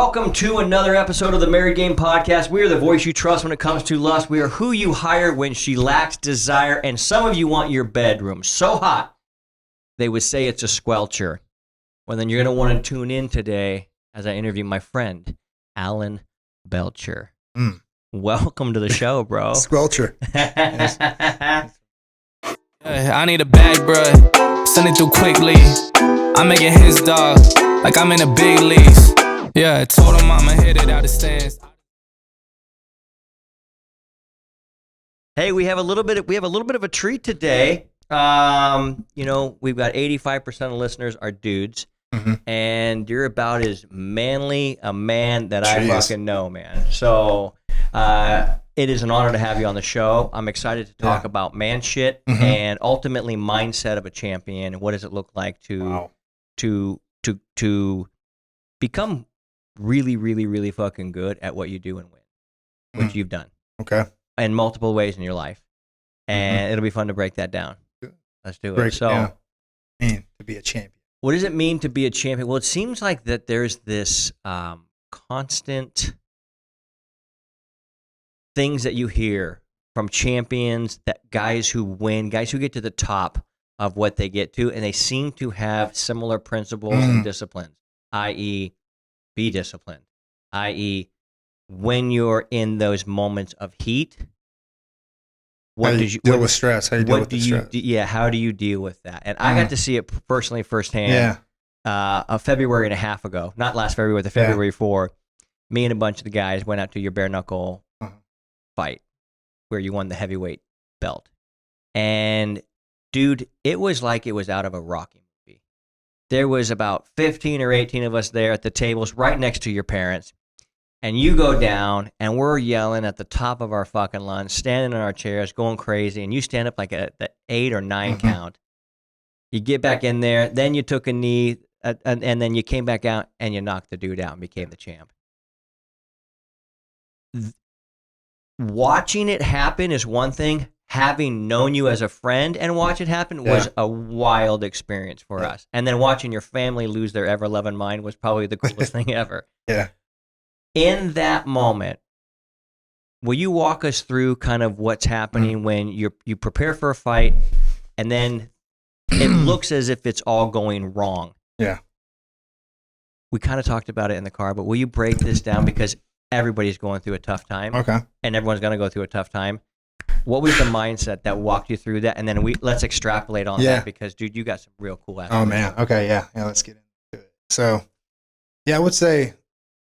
Welcome to another episode of the Married Game Podcast. We are the voice you trust when it comes to lust. We are who you hire when she lacks desire. And some of you want your bedroom so hot, they would say it's a squelcher. Well, then you're going to want to tune in today as I interview my friend, Alan Belcher. Welcome to the show, bro. Squelcher. I need a bag, bruh. Send it through quickly. I'm making his dog like I'm in the big leagues. Yeah, I told him I'ma hit it out of stands. Hey, we have a little bit of a treat today. We've got 85% of listeners are dudes, and you're about as manly a man that I fucking know, man. So it is an honor to have you on the show. I'm excited to talk about man shit and ultimately mindset of a champion. What does it look like to become really, really, really fucking good at what you do and win, which you've done. Okay. In multiple ways in your life. And it'll be fun to break that down. Let's do it. So, to be a champion. What does it mean to be a champion? Well, it seems like that there's this constant things that you hear from champions, that guys who win, guys who get to the top of what they get to, and they seem to have similar principles and disciplines, i.e., be disciplined, i.e., when you're in those moments of heat, How do you deal with stress? How do you deal with that? And I got to see it personally firsthand a February and a half ago, not last February, the February before. Me and a bunch of the guys went out to your bare knuckle fight where you won the heavyweight belt. And dude, it was like it was out of a Rocky movie. There was about 15 or 18 of us there at the tables right next to your parents. And you go down, and we're yelling at the top of our fucking lungs, standing in our chairs, going crazy. And you stand up like at the 8 or 9 count. You get back in there. Then you took a knee, and then you came back out, and you knocked the dude out and became the champ. Watching it happen is one thing. Having known you as a friend and watch it happen was a wild experience for us. And then watching your family lose their ever-loving mind was probably the coolest thing ever. Yeah. In that moment, will you walk us through kind of what's happening when you prepare for a fight and then it looks as if it's all going wrong? Yeah. We kind of talked about it in the car, but will you break this down? Because everybody's going through a tough time. Okay. And everyone's going to go through a tough time. What was the mindset that walked you through that? And then let's extrapolate on that because, dude, you got some real cool aspects. Oh, man. Okay, yeah. Let's get into it. So, I would say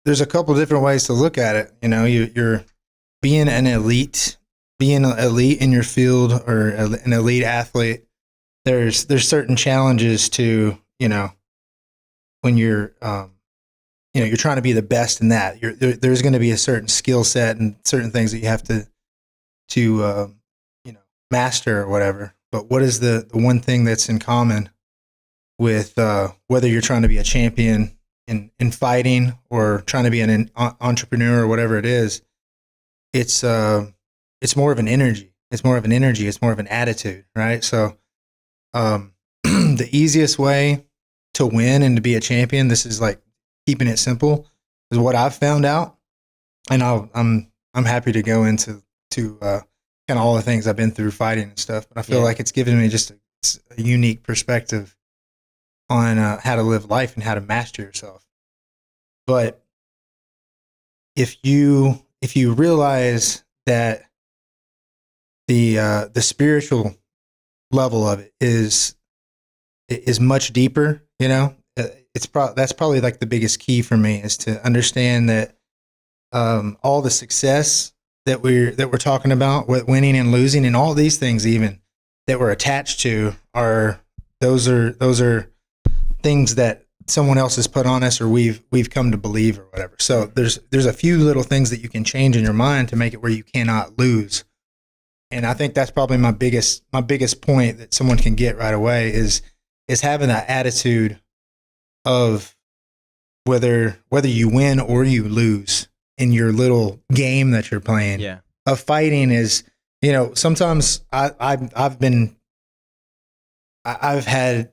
there's a couple different ways to look at it. You know, you're being an elite in your field or an elite athlete. There's certain challenges to, when you're, you're trying to be the best in that. There's going to be a certain skill set and certain things that you have to master or whatever. But what is the one thing that's in common with whether you're trying to be a champion in fighting or trying to be an entrepreneur or whatever it is? It's more of an energy. It's more of an attitude, right? So the easiest way to win and to be a champion, this is like keeping it simple, is what I've found out. And I'm happy to go into kind of all the things I've been through fighting and stuff, but I feel like it's given me just a unique perspective on how to live life and how to master yourself. But if you realize that the spiritual level of it is much deeper, that's probably like the biggest key for me, is to understand that all the success that we're talking about, with winning and losing, and all these things even that we're attached to, those are things that someone else has put on us, or we've come to believe, or whatever. So there's a few little things that you can change in your mind to make it where you cannot lose. And I think that's probably my biggest point that someone can get right away is having that attitude of whether you win or you lose in your little game that you're playing. Yeah. Of fighting is, sometimes I've had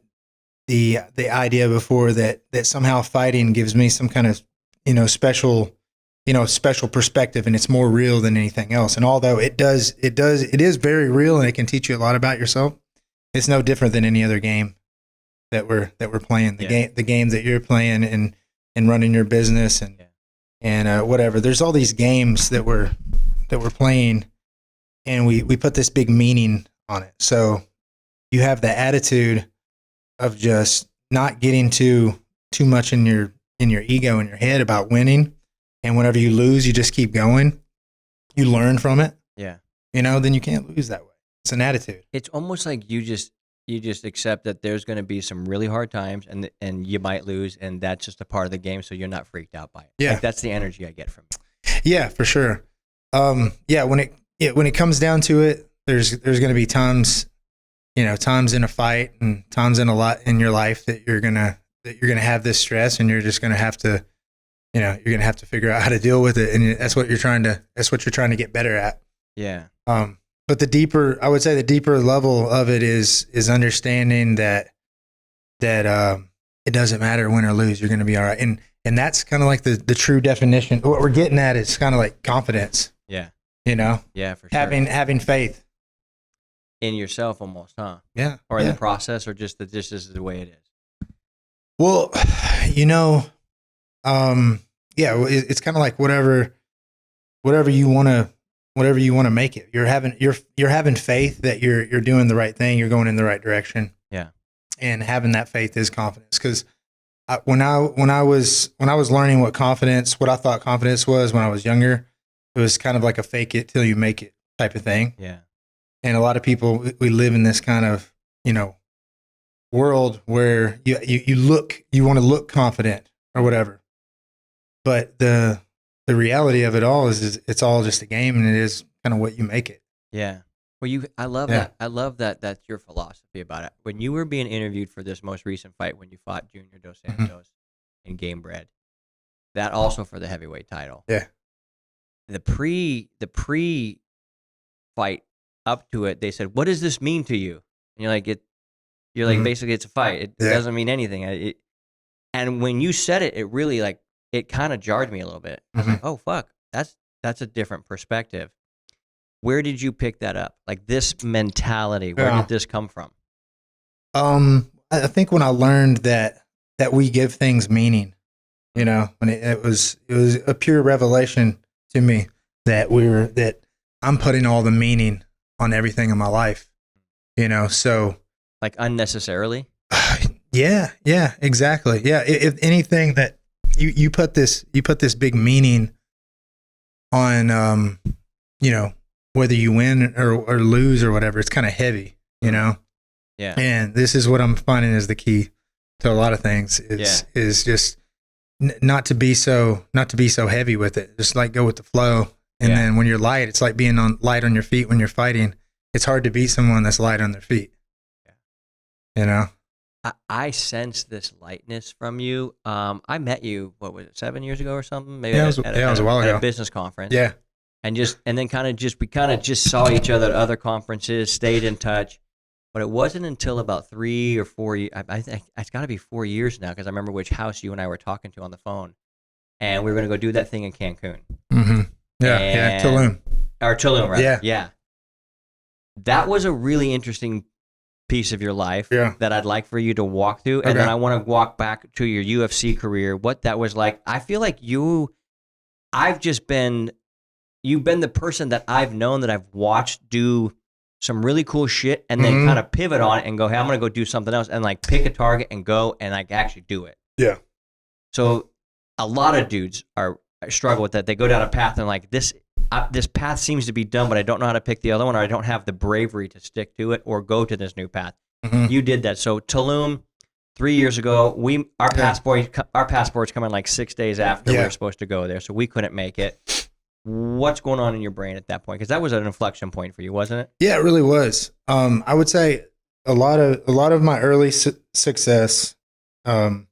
the idea before that somehow fighting gives me some kind of special perspective, and it's more real than anything else. And although it is very real, and it can teach you a lot about yourself, it's no different than any other game that we're playing. The game that you're playing and running your business and whatever. There's all these games that we're playing, and we put this big meaning on it. So you have the attitude of just not getting too much in your ego, in your head about winning. And whenever you lose, you just keep going. You learn from it. Yeah. Then you can't lose that way. It's an attitude. It's almost like you just accept that there's going to be some really hard times and you might lose, and that's just a part of the game, so you're not freaked out by it. Yeah. Like, that's the energy I get from you. Yeah, for sure. When it comes down to it, there's going to be times in a fight and times in a lot in your life that you're going to have this stress, and you're just going to have to you're going to have to figure out how to deal with it, and that's what you're trying to get better at. Yeah. But I would say the deeper level of it is understanding that it doesn't matter win or lose, you're going to be all right. And that's kind of like the true definition. What we're getting at is kind of like confidence. Yeah. Yeah, for sure. Having faith in yourself almost, huh? Yeah. Or in the process, or just that this is the way it is. Well, it's kind of like whatever you want to make it. You're having faith that you're doing the right thing. You're going in the right direction. Yeah. And having that faith is confidence. Because when I was learning what I thought confidence was when I was younger, it was kind of like a fake it till you make it type of thing. Yeah. And a lot of people, we live in this kind of world where you want to look confident or whatever, but the reality of it all is it's all just a game, and it is kind of what you make it. Yeah. Well, I love that. I love that. That's your philosophy about it. When you were being interviewed for this most recent fight, when you fought Junior Dos Santos in Game Bread, that also for the heavyweight title. Yeah. The pre fight up to it, they said, "What does this mean to you?" And you're like, basically, it's a fight. It doesn't mean anything. And when you said it, it really it kind of jarred me a little bit. I was like, oh fuck, that's a different perspective. Where did you pick that up? Like this mentality, where did this come from? I think when I learned that we give things meaning, when it was a pure revelation to me that I'm putting all the meaning on everything in my life, so like unnecessarily. Yeah, exactly. Yeah. If anything that you put this big meaning on, whether you win or lose or whatever, it's kind of heavy, Yeah. And this is what I'm finding is the key to a lot of things is just not to be so heavy with it. Just go with the flow. And then when you're light, it's like being light on your feet when you're fighting. It's hard to beat someone that's light on their feet. Yeah. I sense this lightness from you. I met you, what was it, 7 years ago or something? Maybe it was a while ago. At a business conference. Yeah. And then we kind of just saw each other at other conferences, stayed in touch. But it wasn't until about 3 or 4 years, I think it's got to be 4 years now, because I remember which house you and I were talking to on the phone. And we were going to go do that thing in Cancun. Mm-hmm. Yeah, Tulum. Or Tulum, right? Yeah. That was a really interesting piece of your life that I'd like for you to walk through. And then I want to walk back to your UFC career, what that was like. I feel like you've been the person that I've known that I've watched do some really cool shit and then kind of pivot on it and go, hey, I'm going to go do something else, and pick a target and go and actually do it. Yeah. So a lot of dudes struggle with that. They go down a path and this path seems to be done, but I don't know how to pick the other one, or I don't have the bravery to stick to it or go to this new path. You did that. So Tulum, 3 years ago, our passports come in 6 days after we were supposed to go there, so we couldn't make it. What's going on in your brain at that point? Because that was an inflection point for you, wasn't it? Yeah, it really was. I would say a lot of my early success. When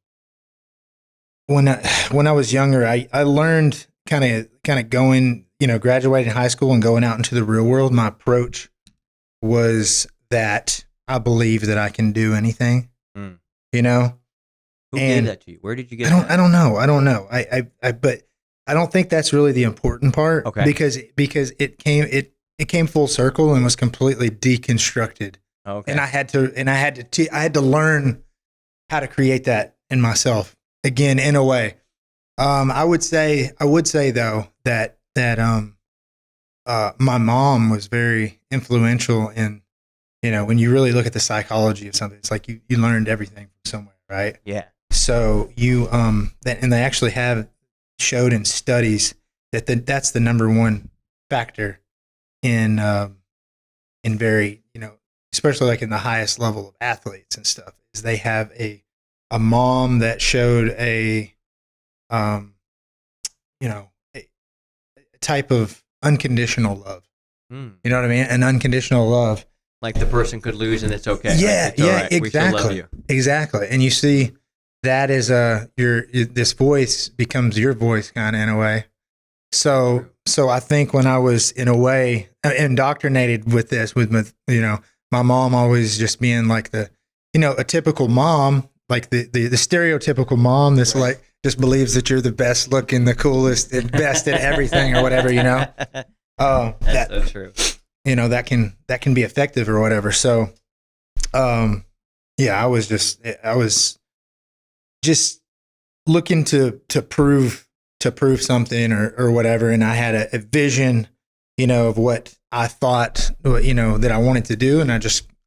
I was younger, I learned kind of going, graduating high school and going out into the real world. My approach was that I believe that I can do anything, Who gave that to you? Where did you get I don't know. But I don't think that's really the important part. Okay. Because it came full circle and was completely deconstructed. Okay. And I had to learn how to create that in myself again, in a way. I would say though that my mom was very influential in, when you really look at the psychology of something, it's like you learned everything from somewhere, right? Yeah. So and they actually have showed in studies that's the number one factor in very, especially like in the highest level of athletes and stuff, is they have a mom that showed a type of unconditional love. You know what I mean? An unconditional love. Like the person could lose and it's okay. Yeah, like it's all right. exactly. We still love you. Exactly. And you see that is this voice becomes your voice kind of in a way. So I think when I was in a way indoctrinated with this, with my mom always just being like the, a typical mom, like the stereotypical mom that's right. like just believes that you're the best looking, the coolest, and best at everything or whatever, Oh, that's so true. That can be effective or whatever. So, I was just looking to prove something or whatever. And I had a vision, of what I thought, that I wanted to do. And I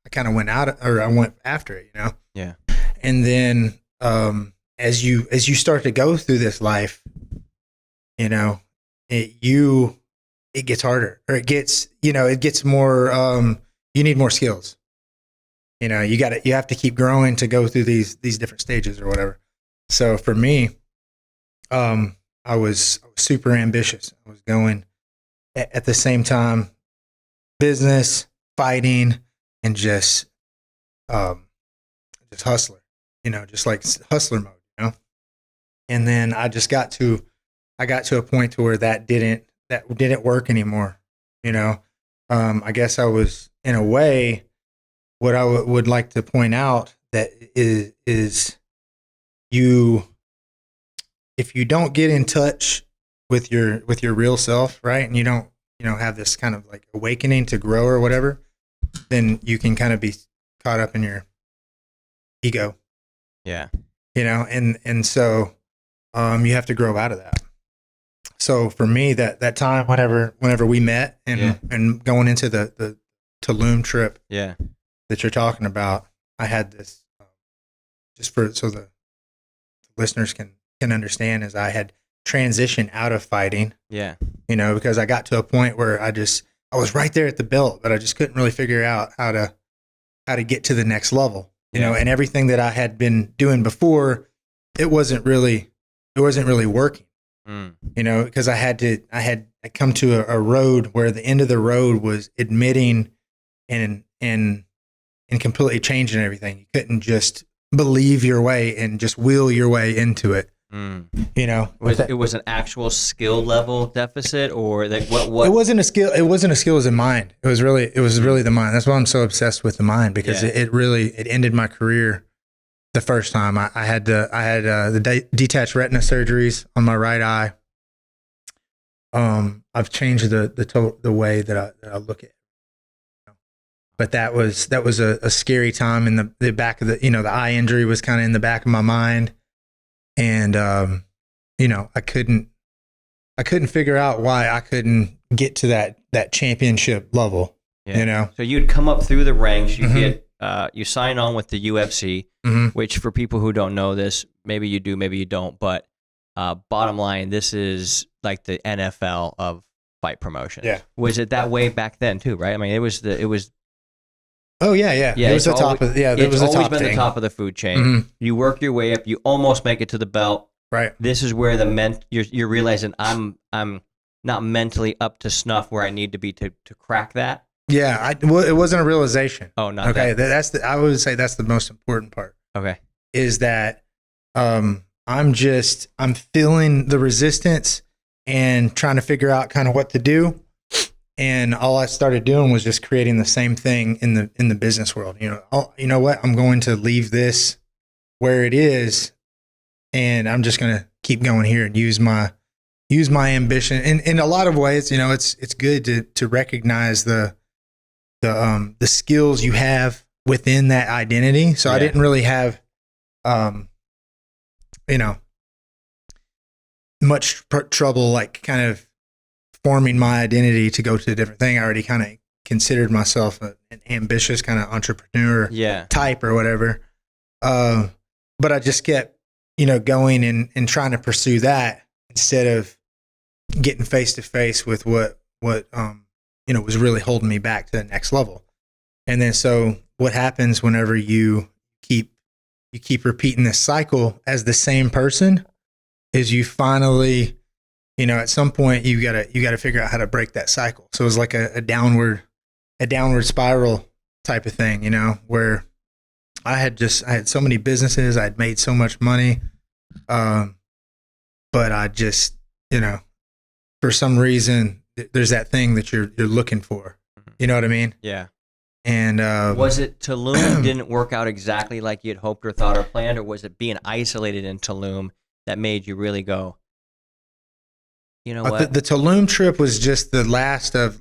kind of went I went after it, Yeah. And then, as you start to go through this life, it gets harder, or it gets more, you need more skills. You have to keep growing to go through these different stages or whatever. So for me, I was super ambitious. I was going at the same time, business, fighting, and just hustler, just like hustler mode, And then I got to a point to where that didn't work anymore. I guess I was, in a way, what I would like to point out that is if you don't get in touch with your real self, right, and you don't have this kind of like awakening to grow or whatever, then you can kind of be caught up in your ego. Yeah. And so you have to grow out of that. So for me, that time, whenever we met and going into the Tulum trip, that you're talking about, I had this, so the listeners can understand, is I had transitioned out of fighting. Yeah. Because I got to a point where I was right there at the belt, but I just couldn't really figure out how to get to the next level. And everything that I had been doing before, it wasn't really working. Because I had come to a road where the end of the road was admitting and completely changing everything. You couldn't just believe your way and just will your way into it. It was an actual skill level deficit, or like what? It wasn't a skill. It wasn't a skill. It was a mind. It was really the mind. That's why I'm so obsessed with the mind, because it ended my career. The first time I had the detached retina surgeries on my right eye. I've changed the way that I look at it. But that was a scary time in the back of the eye injury was kind of in the back of my mind, and I couldn't figure out why I couldn't get to that championship level. So you'd come up through the ranks, you get you sign on with the UFC, which for people who don't know this, maybe you do, maybe you don't, but bottom line, this is like the NFL of fight promotion. Yeah. Was it that way back then too, right? I mean, it was Oh yeah. It was the top of it was always the top been thing. the top of the food chain. You work your way up, you almost make it to the belt. Right. This is where you're realizing I'm not mentally up to snuff where I need to be to crack that. Yeah, it wasn't a realization. Oh, not okay. that. I would say that's the most important part. Okay. Is that I'm feeling the resistance and trying to figure out kind of what to do. And all I started doing was just creating the same thing in the business world. You know what? I'm going to leave this where it is and I'm just going to keep going here and use my ambition. And in a lot of ways, it's good to recognize the skills you have within that identity. So I didn't really have, much trouble, like kind of forming my identity to go to a different thing. I already kind of considered myself an ambitious kind of entrepreneur type or whatever. But I just kept, going and trying to pursue that instead of getting face to face with what was really holding me back to the next level. And then, so what happens whenever you keep repeating this cycle as the same person is you finally, at some point you gotta figure out how to break that cycle. So it's like a downward spiral type of thing, where I had so many businesses, I'd made so much money. But I just, for some reason there's that thing that you're looking for. You know what I mean? Yeah. And was it Tulum didn't work out exactly like you had hoped or thought or planned, or was it being isolated in Tulum that made you really go, you know what? The Tulum trip was just the last of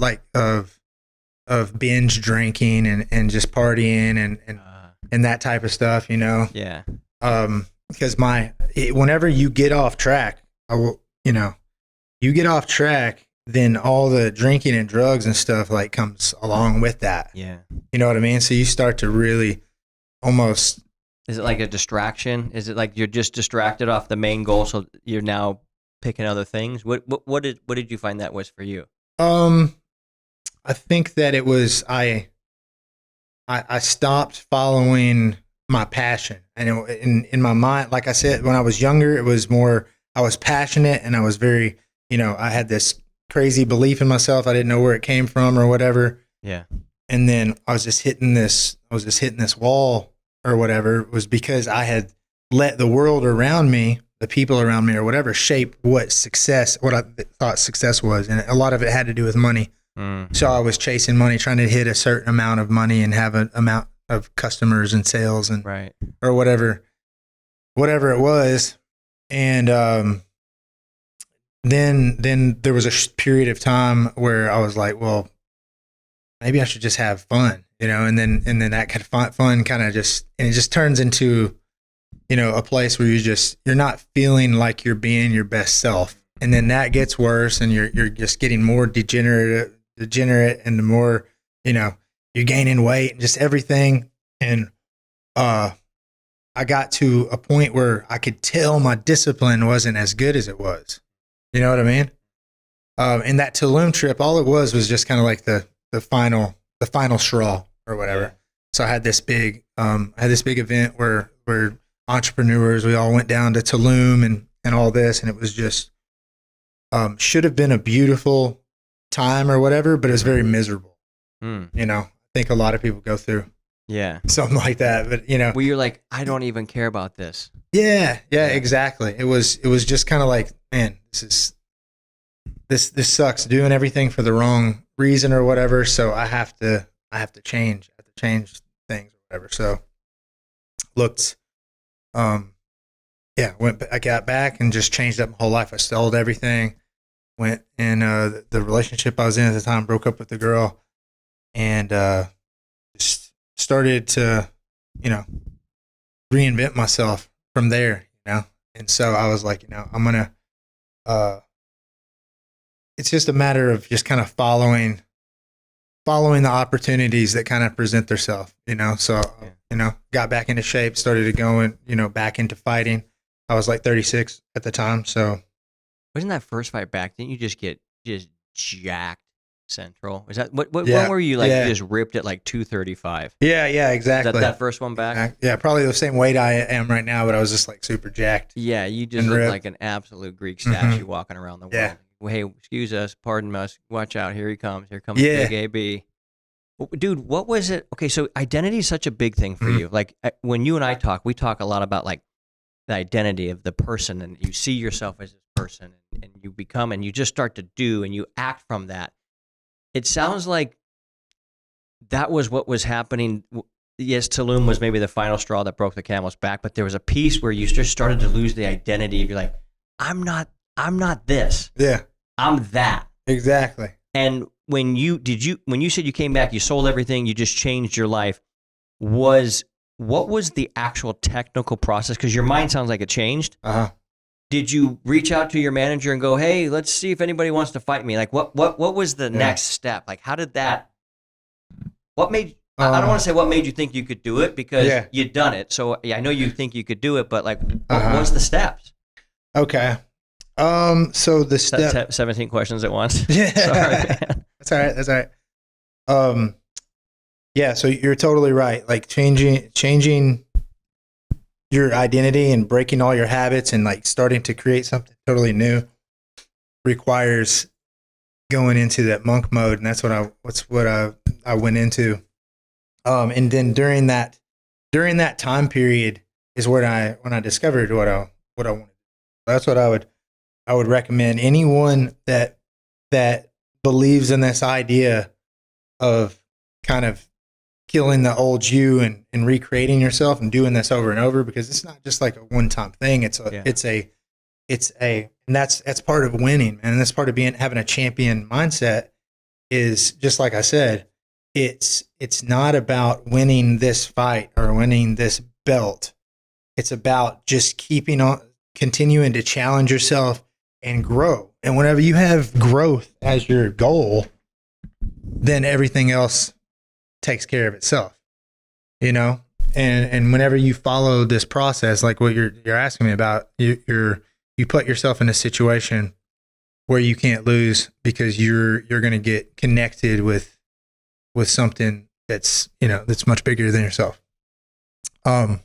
binge drinking and just partying and that type of stuff, Yeah. Because whenever you get off track, you get off track, then all the drinking and drugs and stuff like comes along with that. Yeah. You know what I mean? So you start to really almost. Is it like a distraction? Is it like you're just distracted off the main goal, so you're now picking other things? What did you find that was for you? I think that it was I stopped following my passion, and in my mind, like I said, when I was younger, it was more I was passionate and I was very, I had this crazy belief in myself. I didn't know where it came from or whatever. Yeah. And then I was just hitting this wall or whatever. It was because I had let the world around me, the people around me or whatever, shape what I thought success was. And a lot of it had to do with money. So I was chasing money, trying to hit a certain amount of money and have an amount of customers and sales and or whatever it was. And then there was a period of time where I was like, well, maybe I should just have fun, and then that kind of fun kind of it just turns into, a place where you're not feeling like you're being your best self. And then that gets worse and you're just getting more degenerate and the more, you're gaining weight and just everything. And, I got to a point where I could tell my discipline wasn't as good as it was. You know what I mean? And that Tulum trip, all it was just kind of like the final straw or whatever. Yeah. So I had this big event where entrepreneurs, we all went down to Tulum and all this, and it was just should have been a beautiful time or whatever, but it was very miserable. I think a lot of people go through something like that, but where you're like, I don't even care about this. Yeah, exactly. It was just kind of like, man, this sucks, doing everything for the wrong reason or whatever. So I have to change things or whatever. So I got back and just changed up my whole life. I sold everything, went and the relationship I was in at the time, broke up with the girl, and just started to, reinvent myself from there, And so I was like, I'm going to, it's just a matter of just kind of following the opportunities that kind of present themselves, So, got back into shape, started going, back into fighting. I was like 36 at the time. So wasn't that first fight back? Didn't you just get jacked central? Is that what were you like? You just ripped at like 235. Yeah, exactly. That first one back? Yeah, probably the same weight I am right now, but I was just like super jacked. Yeah, you just look like an absolute Greek statue walking around the world. Yeah. Well, hey, excuse us, pardon us, watch out, here he comes. Here comes Big AB. Dude, what was it? Okay, so identity is such a big thing for you. Like when you and I talk, we talk a lot about like the identity of the person, and you see yourself as this person, and you become, and you just start to do, and you act from that. It sounds like that was what was happening Tulum was maybe the final straw that broke the camel's back, but there was a piece where you just started to lose the identity. You're like, I'm not this. Yeah. I'm that. Exactly. And when you said you came back, you sold everything, you just changed your life, what was the actual technical process? Because your mind sounds like it changed. Did you reach out to your manager and go, hey, let's see if anybody wants to fight me? Like what was the next step? Like how did that, what made, I don't want to say what made you think you could do it, because you'd done it. So I know you think you could do it, but like what was the steps? Okay. So the step 17 questions at once. Yeah. Sorry, man. That's all right. Yeah, so you're totally right. Like changing your identity and breaking all your habits and like starting to create something totally new requires going into that monk mode, and that's what I went into. And then during that time period is when I discovered what I wanted. That's what I would recommend anyone that believes in this idea of kind of killing the old you and recreating yourself and doing this over and over, because it's not just like a one-time thing. It's and that's part of winning, man. And that's part of having a champion mindset is, just like I said, it's not about winning this fight or winning this belt. It's about just keeping on, continuing to challenge yourself and grow. And whenever you have growth as your goal, then everything else takes care of itself, you know? And whenever you follow this process, like what you're asking me about, you put yourself in a situation where you can't lose, because you're going to get connected with something that's, you know, that's much bigger than yourself. Yeah.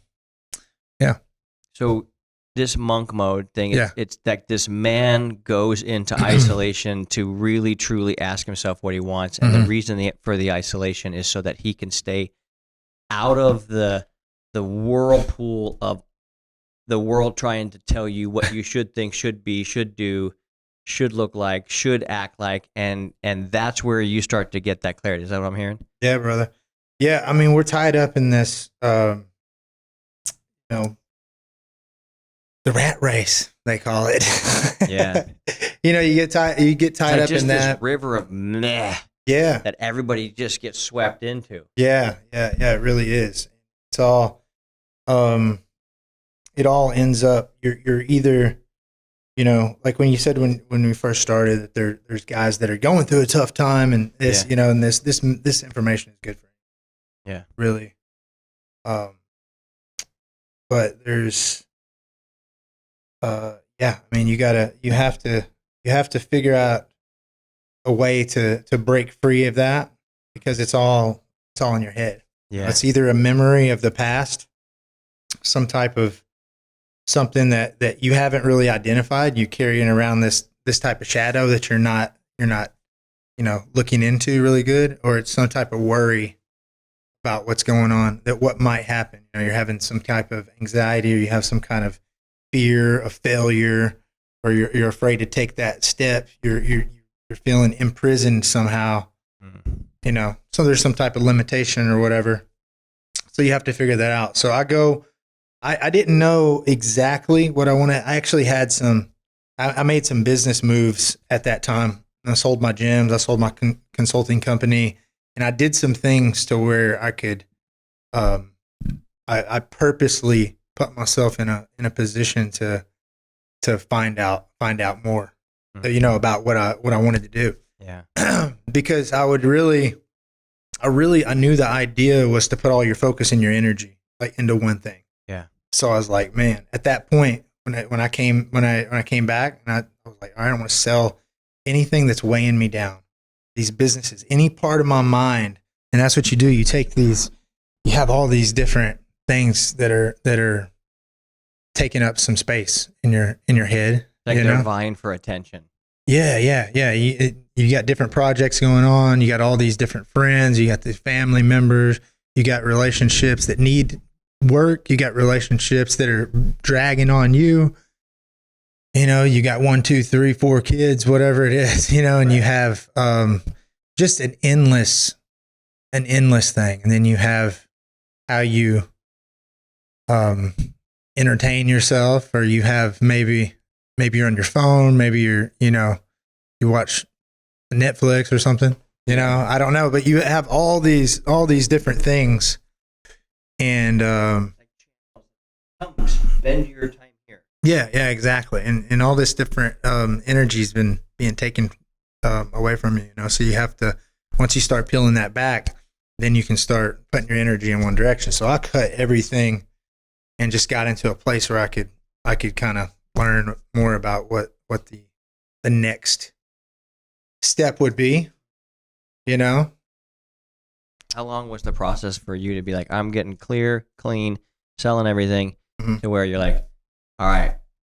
So this monk mode thing, it's like this man goes into isolation to really truly ask himself what he wants. And the reason for the isolation is so that he can stay out of the whirlpool of the world trying to tell you what you should think, should be, should do, should look like, should act like. And that's where you start to get that clarity. Is that what I'm hearing? Yeah, brother. Yeah. I mean, we're tied up in this, you know, the rat race, they call it. Yeah. You know, you get tied up in that this river of meh. Yeah. That everybody just gets swept into. Yeah. It really is. It's all, it all ends up, you're either, you know, like when you said when we first started that there's guys that are going through a tough time, and this, you know, and this information is good for you. Yeah. Really. But there's, I mean, you have to figure out a way to break free of that, because it's all in your head. Yeah. It's either a memory of the past, some type of something that you haven't really identified. You carrying around this type of shadow that you're not, you know, looking into really good, or it's some type of worry about what's going on, that what might happen. You know, you're having some type of anxiety, or you have some kind of fear of failure, or you're afraid to take that step. You're feeling imprisoned somehow, you know, so there's some type of limitation or whatever. So you have to figure that out. So I didn't know exactly what I wanted. I actually had I made some business moves at that time. I sold my gyms, I sold my consulting company, and I did some things to where I could, I purposely put myself in a position to find out more, you know, about what I wanted to do. Yeah. Because I knew the idea was to put all your focus and your energy like into one thing. Yeah. So I was like, man, at that point when I came back, and I was like, I don't want to sell anything that's weighing me down. These businesses, any part of my mind, and that's what you do. You take these, you have all these different things that are taking up some space in your head. Like they're vying for attention. Yeah. You got different projects going on. You got all these different friends. You got the family members. You got relationships that need work. You got relationships that are dragging on you. You know, you got 1, 2, 3, 4 kids, whatever it is, you know, and you have just an endless thing. And then you have how you entertain yourself, or you have maybe you're on your phone, maybe you're, you watch Netflix or something, I don't know, but you have all these different things, and spend your time here. Yeah, exactly. And all this different energy's been being taken away from you, So you have to, once you start peeling that back, then you can start putting your energy in one direction. So I cut everything and just got into a place where I could kind of learn more about what the next step would be, How long was the process for you to be like, I'm getting clear, clean, selling everything, to where you're like, all right,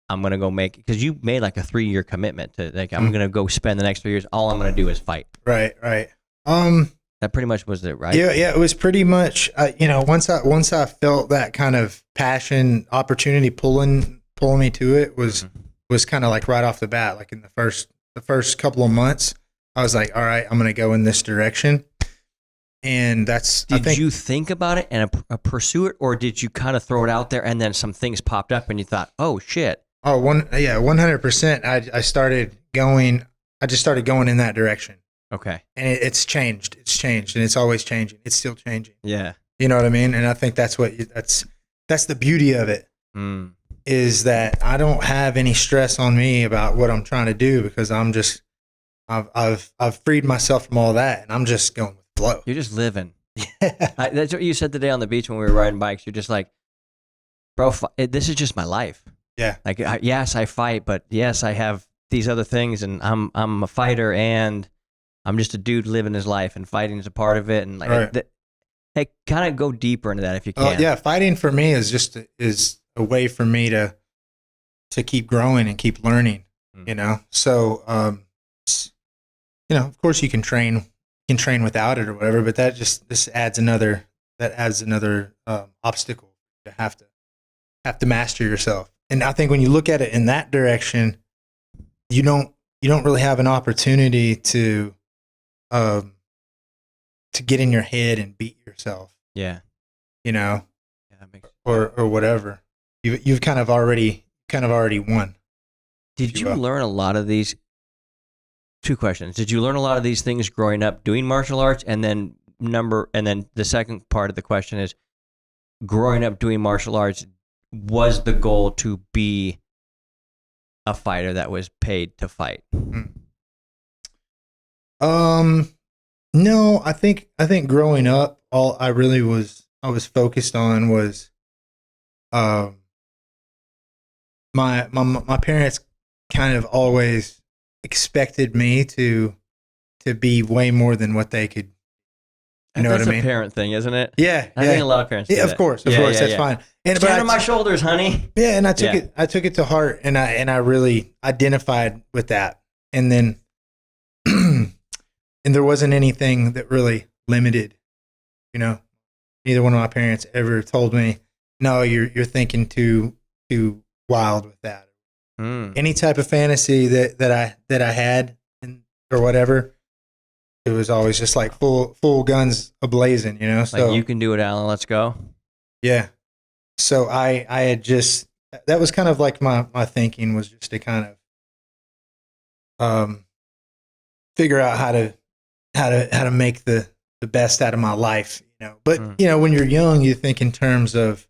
I'm going to go make, because you made like a 3-year commitment to like, I'm going to go spend the next 3 years. All I'm going to do is fight. Right. That pretty much was it, right? Yeah. It was pretty much, once I felt that kind of passion, opportunity pulling me to it was kind of like right off the bat, like in the first couple of months, I was like, all right, I'm going to go in this direction. And that's, did you think about it and pursue it, or did you kind of throw it out there and then some things popped up and you thought, oh shit? 100%. I started going, just started going in that direction. Okay. And it's changed. It's changed, and it's always changing. It's still changing. Yeah. You know what I mean? And I think that's that's the beauty of it, is that I don't have any stress on me about what I'm trying to do, because I've freed myself from all that, and I'm just going with the flow. You're just living. That's what you said today on the beach when we were riding bikes. You're just like, bro, this is just my life. Yeah. Like, yes, I fight, but yes, I have these other things, and I'm a fighter, and I'm just a dude living his life, and fighting is a part of it. And like, hey, kind of go deeper into that if you can. Yeah, fighting for me is just a way for me to keep growing and keep learning. So of course you can train without it or whatever, but this adds another obstacle to have to master yourself. And I think when you look at it in that direction, you don't really have an opportunity to get in your head and beat yourself. Yeah. Yeah, that makes sense. or whatever. You've kind of already won. Did you learn a lot of these? 2 questions. Did you learn a lot of these things growing up doing martial arts? And then the second part of the question is, growing up doing martial arts, was the goal to be a fighter that was paid to fight? No, I think growing up, all I was focused on was, my parents kind of always expected me to be way more than what they could. You know what I mean? That's a parent thing, isn't it? Yeah. I think a lot of parents do that. Of course, that's fine. And stand on my shoulders, honey. Yeah, and I took it to heart, and I really identified with that. And then and there wasn't anything that really limited, neither one of my parents ever told me, no, you're thinking too wild with that. Any type of fantasy that I had or whatever, it was always just like full guns ablazing, So like, you can do it, Alan. Let's go. Yeah. So I had just, that was kind of like my thinking was just to kind of figure out how to make the best out of my life, But when you're young, you think in terms of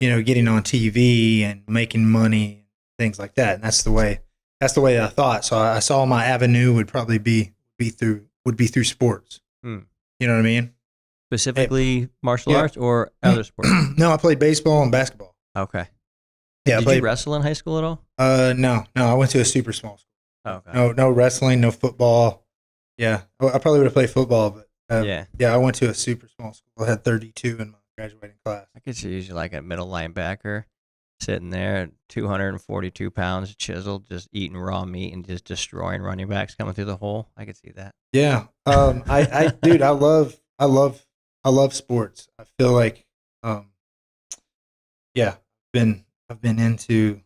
getting on TV and making money. Things like that, and that's the way I thought. So I saw my avenue would probably be through sports. You know what I mean? Specifically, martial arts or other sports? No, I played baseball and basketball. Okay. Yeah. Did you wrestle in high school at all? No. I went to a super small school. Oh, okay. No wrestling, no football. Yeah, I probably would have played football, but yeah, I went to a super small school. I had 32 in my graduating class. I could see you like a middle linebacker, sitting there, 242 pounds, chiseled, just eating raw meat and just destroying running backs coming through the hole. I could see that. Yeah. Dude, I love sports. I feel like, I've been into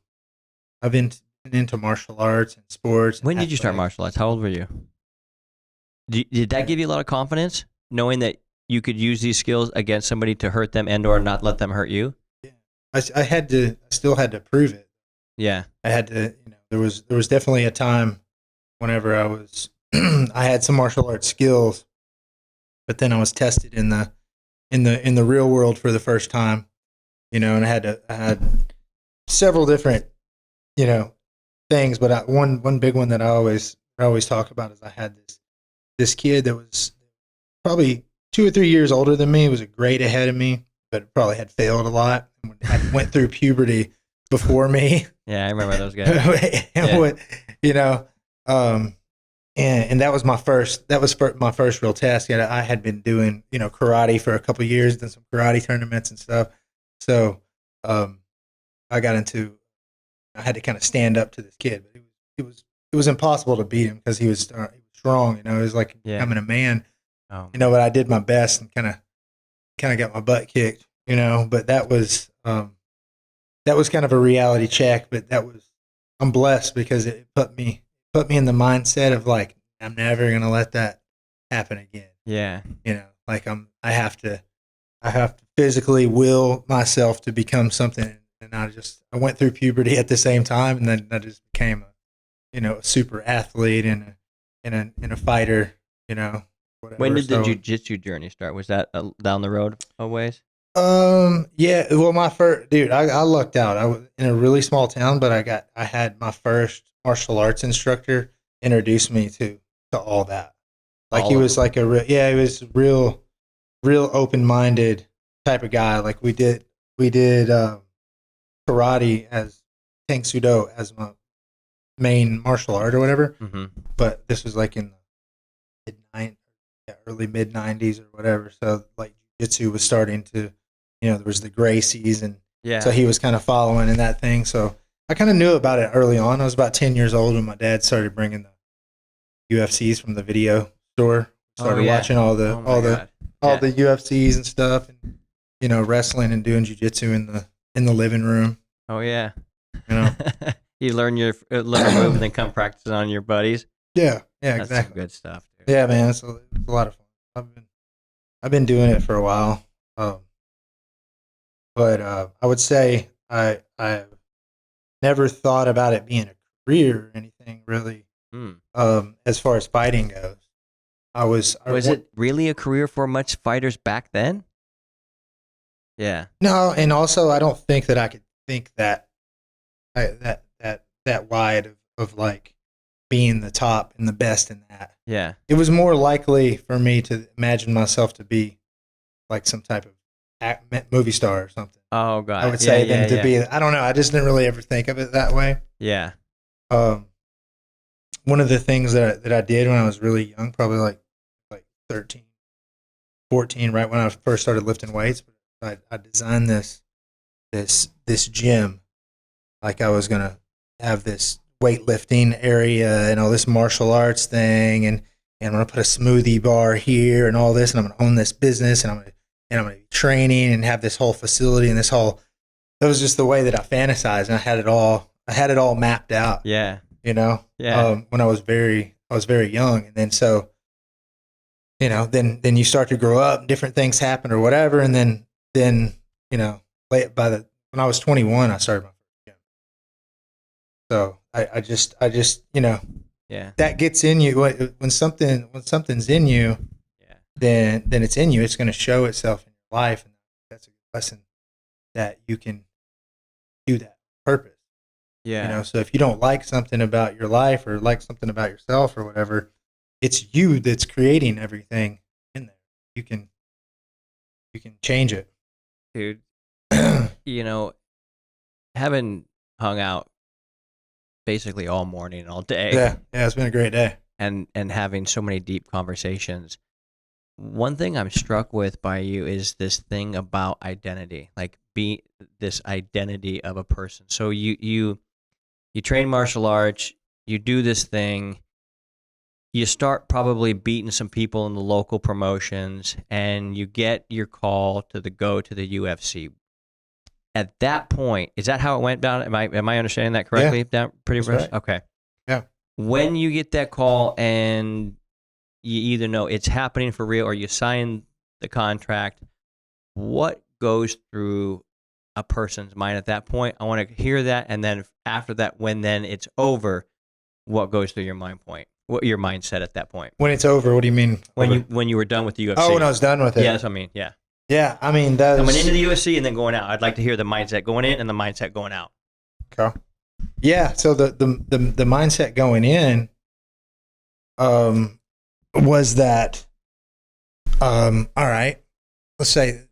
martial arts and sports. When did you start martial arts? How old were you? Did that give you a lot of confidence, knowing that you could use these skills against somebody to hurt them and or not let them hurt you? Yeah. I still had to prove it. Yeah. I had to, there was definitely a time whenever I had some martial arts skills, but then I was tested in the real world for the first time, and I had several different, things, but one big one that I always talk about is I had this kid that was probably 2 or 3 years older than me. He was a grade ahead of me, but probably had failed a lot. Went through puberty before me. Yeah, I remember those guys. And that was my first real test. I had been doing, karate for a couple of years, done some karate tournaments and stuff. So I had to kind of stand up to this kid, but it was impossible to beat him because he was strong. It was like becoming a man. Oh. But I did my best and kind of got my butt kicked. But that was kind of a reality check. But I'm blessed because it put me in the mindset of like, I'm never gonna let that happen again. Yeah. I have to physically will myself to become something. And I went through puberty at the same time, and then I just became a super athlete and a fighter, whatever. When did the jiu-jitsu journey start? Was that down the road a ways? Yeah. Well, my first, dude, I lucked out. I was in a really small town, but I had my first martial arts instructor introduce me to all that. Like he was like he was real open-minded type of guy. Like we did karate as Tang Sudo as my main martial art or whatever. Mm-hmm. But this was like in the early mid 90s or whatever. So like jiu-jitsu was starting to, there was the Gracies, and so he was kind of following in that thing. So I kind of knew about it early on. I was about 10 years old when my dad started bringing the UFCs from the video store. Started watching all the UFCs and stuff, and wrestling and doing jiu-jitsu in the living room. Oh yeah. You learn your move and then come practice it on your buddies. Yeah, That's exactly. some good stuff, dude. Yeah, man, it's a lot of fun. I've been doing it for a while, but I would say I never thought about it being a career or anything really. As far as fighting goes, was it really a career for much fighters back then? Yeah. No, and also I don't think that I could think that wide of like being the top and the best in that. Yeah. It was more likely for me to imagine myself to be like some type of movie star or something. Oh God. I would say than to be. I don't know. I just didn't really ever think of it that way. Yeah. One of the things that I did when I was really young, probably like 13, 14, right when I first started lifting weights, I designed this gym. Like I was gonna have this weightlifting area and all this martial arts thing, and I'm gonna put a smoothie bar here and all this, and I'm gonna own this business, and I'm gonna be training and have this whole facility and this whole. That was just the way that I fantasized, and I had it all mapped out. Yeah. When I was very young, and then so, then you start to grow up, and different things happen or whatever, and then when I was 21, I started my first gym. So I just that gets in you when something's in you, then it's in you. It's going to show itself in your life, and that's a good lesson that you can do that purpose. Yeah. So if you don't like something about your life or like something about yourself or whatever, it's you that's creating everything in there. You can change it. Dude, having hung out basically all morning and all day. Yeah, it's been a great day. And having so many deep conversations. One thing I'm struck with by you is this thing about identity, like this identity of a person. So you train martial arts, you do this thing, you start probably beating some people in the local promotions, and you get your call to go to the UFC. At that point, is that how it went down? Am I understanding that correctly? Yeah, down pretty much. Right. Okay. Yeah. When you get that call and you either know it's happening for real or you sign the contract, what goes through a person's mind at that point? I want to hear that. And then after that, when then it's over, what goes through your your mindset at that point? When it's over, what do you mean? When you were done with the UFC? Oh, when I was done with it. Yeah, that's what I mean. Yeah. Yeah, I mean, that's coming into the UFC and then going out. I'd like to hear the mindset going in and the mindset going out. Okay. Yeah. So the mindset going in, was that, all right, let's say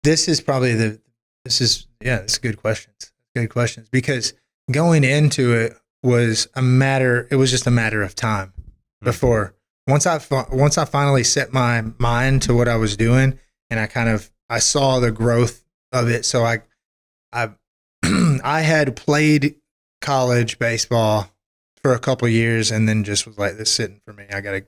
this is probably it's good questions. Good questions. Because going into it was just a matter of time before, once I finally set my mind to what I was doing, and I saw the growth of it. So I had played college baseball for a couple of years, and then just was like, this is sitting for me. I gotta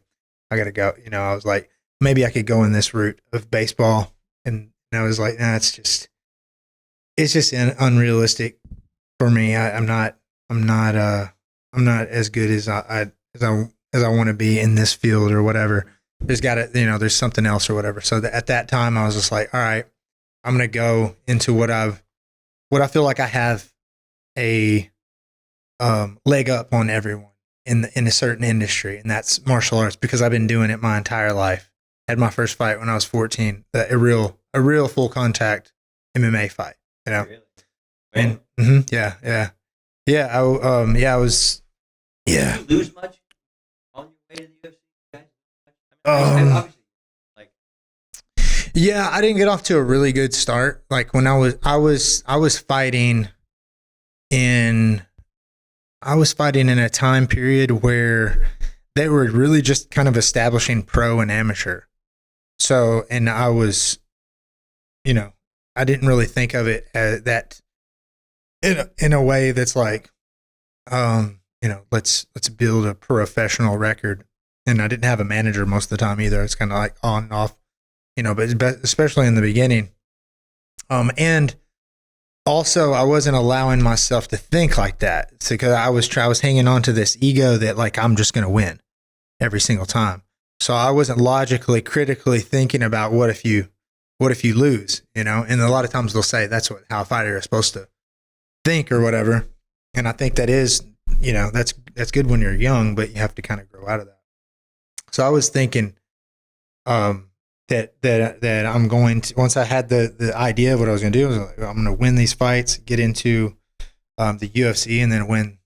go. I was like, maybe I could go in this route of baseball. And I was like, nah, it's just unrealistic for me. I'm not as good as I want to be in this field or whatever. There's something else or whatever. So at that time I was just like, all right, I'm going to go into what I feel like I have a leg up on everyone in a certain industry, and that's martial arts, because I've been doing it my entire life. Had my first fight when I was 14, a real full contact MMA fight, Really? And I was. Yeah. Did you lose much on your way to the UFC? Obviously, yeah, I didn't get off to a really good start. Like when I was fighting in a time period where they were really just kind of establishing pro and amateur. So, and I was, I didn't really think of it as that in a way that's like, let's build a professional record. And I didn't have a manager most of the time either. It's kind of like on and off, but especially in the beginning. And also I wasn't allowing myself to think like that. So, cause I was hanging on to this ego that like, I'm just going to win every single time. So I wasn't logically, critically thinking about what if you lose, and a lot of times they'll say that's how a fighter is supposed to think or whatever. And I think that is, that's good when you're young, but you have to kind of grow out of that. So I was thinking that I'm going to, once I had the idea of what I was going to do, I was like, I'm going to win these fights, get into the UFC, and then win,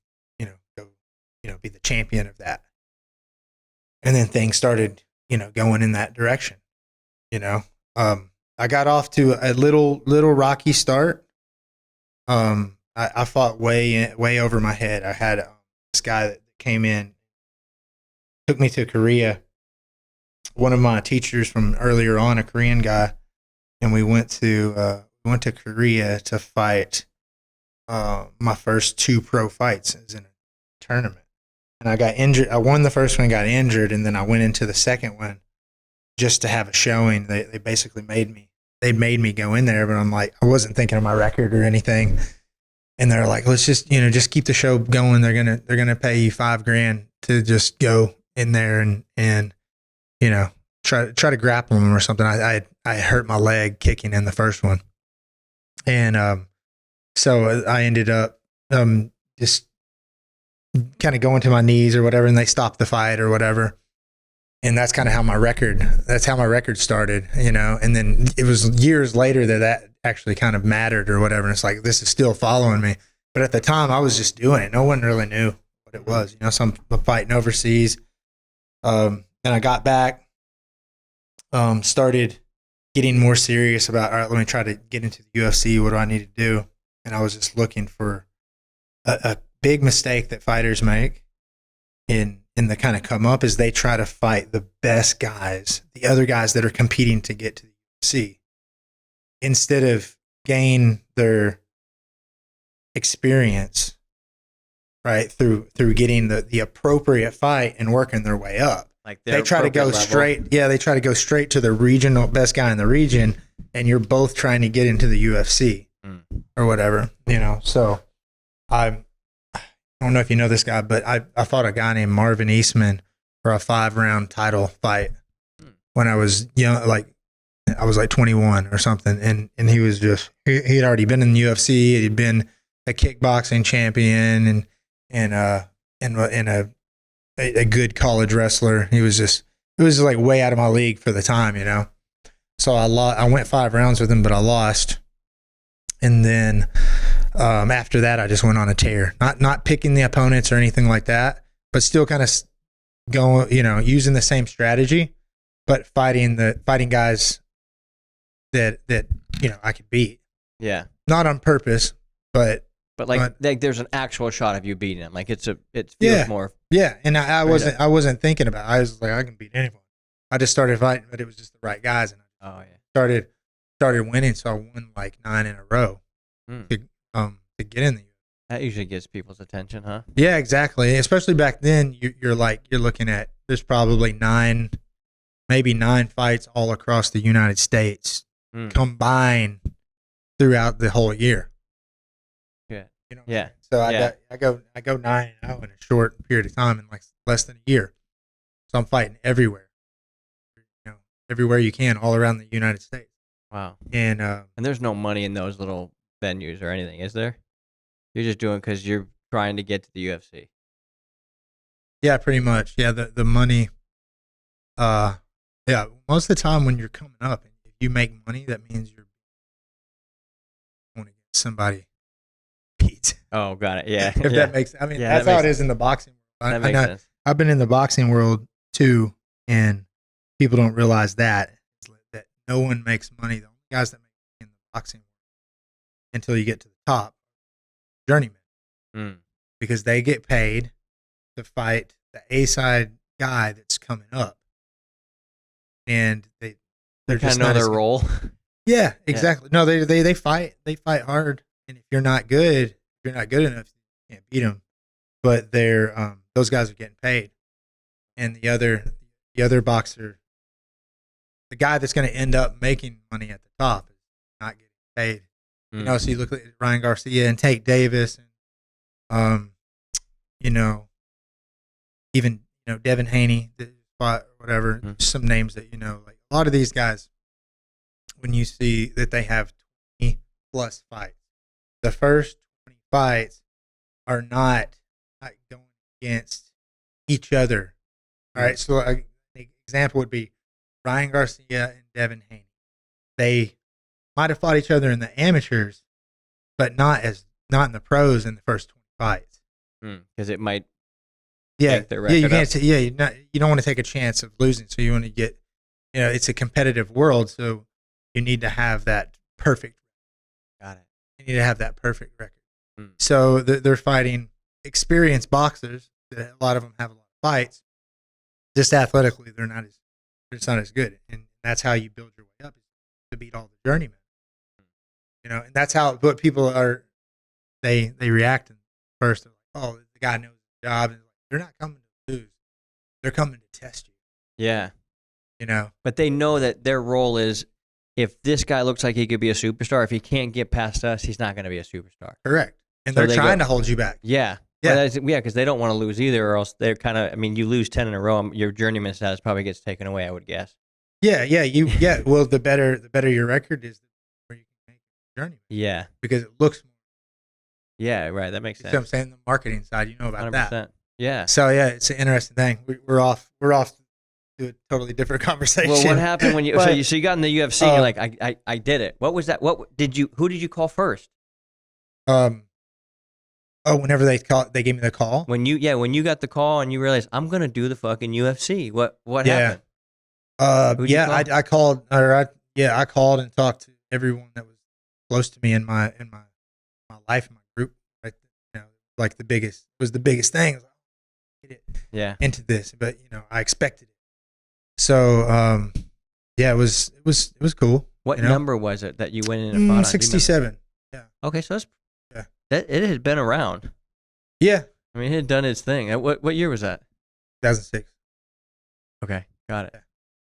be the champion of that. And then things started, going in that direction. I got off to a little rocky start. I fought way over my head. I had this guy that came in, took me to Korea. One of my teachers from earlier on, a Korean guy, and we went to Korea to fight my first 2 pro fights as in a tournament. And I got injured. I won the first one, got injured, and then I went into the second one just to have a showing. They basically made me go in there, but I'm like, I wasn't thinking of my record or anything. And they're like, let's just keep the show going. They're gonna pay you $5,000 to just go in there and try to grapple them or something. I hurt my leg kicking in the first one, and so I ended up just kind of going to my knees or whatever, and they stopped the fight or whatever. And that's kind of how my record started, And then it was years later that actually kind of mattered or whatever. And it's like, this is still following me. But at the time I was just doing it. No one really knew what it was, So I'm fighting overseas. And I got back, started getting more serious about, all right, let me try to get into the UFC. What do I need to do? And I was just looking for a big mistake that fighters make in the kind of come up is they try to fight the best guys, the other guys that are competing to get to the UFC, instead of gain their experience, right, through getting the appropriate fight and working their way up. Like they try to go straight. Yeah, they try to go straight to the regional best guy in the region, and you're both trying to get into the UFC or whatever, So I don't know if you know this guy, but I fought a guy named Marvin Eastman for a 5-round title fight when I was young, like I was like 21 or something, and he was just he had already been in the UFC. He'd been a kickboxing champion and a good college wrestler. He was just like way out of my league for the time, you know. So I went 5 rounds with him, but I lost. And then after that, I just went on a tear. Not picking the opponents or anything like that, but still kind of going, you know, using the same strategy, but fighting guys that you know I could beat. Yeah. Not on purpose, but like there's an actual shot of you beating him. Like it feels more. Yeah, and I wasn't thinking about it. I was like, I can beat anyone. I just started fighting, but it was just the right guys, and I started winning. So I won like 9 in a row to get in the. That usually gets people's attention, huh? Yeah, exactly. Especially back then, you're looking at there's probably 9 fights all across the United States combined throughout the whole year. Yeah. You know. Yeah. So I go 9-0 in a short period of time, in like less than a year. So I'm fighting everywhere. You know, everywhere you can, all around the United States. Wow. And there's no money in those little venues or anything, is there? You're just doing because you're trying to get to the UFC. Yeah, pretty much. Yeah, the money. Yeah, most of the time when you're coming up, and if you make money, that means you're going to get somebody beat. Oh, got it. Yeah. If that makes, I mean, that's how it is in the boxing world. That makes sense. I've been in the boxing world too, and people don't realize that no one makes money. The only guys that make money in the boxing world until you get to the top, journeyman, because they get paid to fight the A-side guy that's coming up, and they kind of know their role. Yeah, exactly. Yeah. No, they fight hard, and if you're not good enough, you can't beat them. But they're those guys are getting paid, and the other boxer, the guy that's going to end up making money at the top, is not getting paid. You know, so you look at Ryan Garcia and Tate Davis, and you know, even Devin Haney, whatever, some names that like a lot of these guys. When you see that they have 20 plus fights, the first 20 fights are not going against each other. All right, so an example would be Ryan Garcia and Devin Haney. They might have fought each other in the amateurs, but not in the pros in the first 20 fights. Because it might take their record up. You don't want to take a chance of losing, so you want to get, it's a competitive world, so you need to have that perfect. Got it. You need to have that perfect record. So they're fighting experienced boxers. A lot of them have a lot of fights. Just athletically, they're not as good, and that's how you build your way up, is to beat all the journeymen. And that's what people are. They react first. They're like, "Oh, the guy knows his job," and they're not coming to lose. They're coming to test you. Yeah. But they know that their role is, if this guy looks like he could be a superstar, if he can't get past us, he's not going to be a superstar. Correct. And so they're trying to hold you back. Yeah. Yeah, because they don't want to lose either, or else they're kind of, you lose 10 in a row, your journeyman status probably gets taken away, I would guess. Yeah. Well, the better your record is, the more you can make a journeyman. Yeah. Because it looks more. Yeah, right. That makes sense. So I'm saying the marketing side, about 100%. That. Yeah. So yeah, it's an interesting thing. We're off to a totally different conversation. Well, what happened when you so you got in the UFC and you're like, I did it. What was that? Who did you call first? Whenever they gave me the call. When you got the call and you realized, I'm gonna do the fucking UFC. What happened? I called I called and talked to everyone that was close to me in my life, in my group. Right, like the biggest thing. Get into this, but I expected it. So it was cool. What number was it that you went in and fought on? 67. Yeah. Okay, so it had been around. Yeah. It had done its thing. What year was that? 2006. Okay, got it.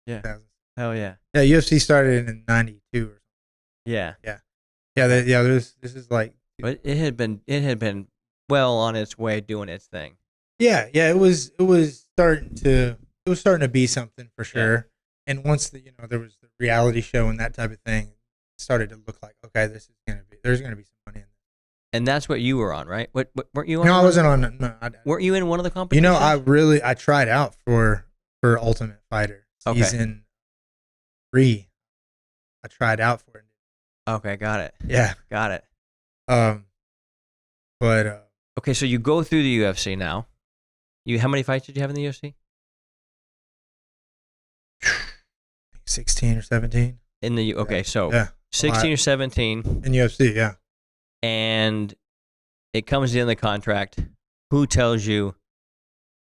Yeah. Hell yeah. Yeah, UFC started in 92 or something. Yeah. Yeah. Yeah, this is like. But it had been well on its way doing its thing. Yeah, it was starting to be something for sure. And once there was the reality show and that type of thing, it started to look like, okay, there's gonna be some money in this. And that's what you were on, right? What weren't you on? No, I wasn't on. No, weren't you in one of the competitions? I tried out for Ultimate Fighter season 3. I tried out for it. Okay, got it. Yeah, got it. But okay, so you go through the UFC now. How many fights did you have in the UFC? 16 or 17. So 16 or 17 in UFC, yeah. And it comes in the contract. Who tells you,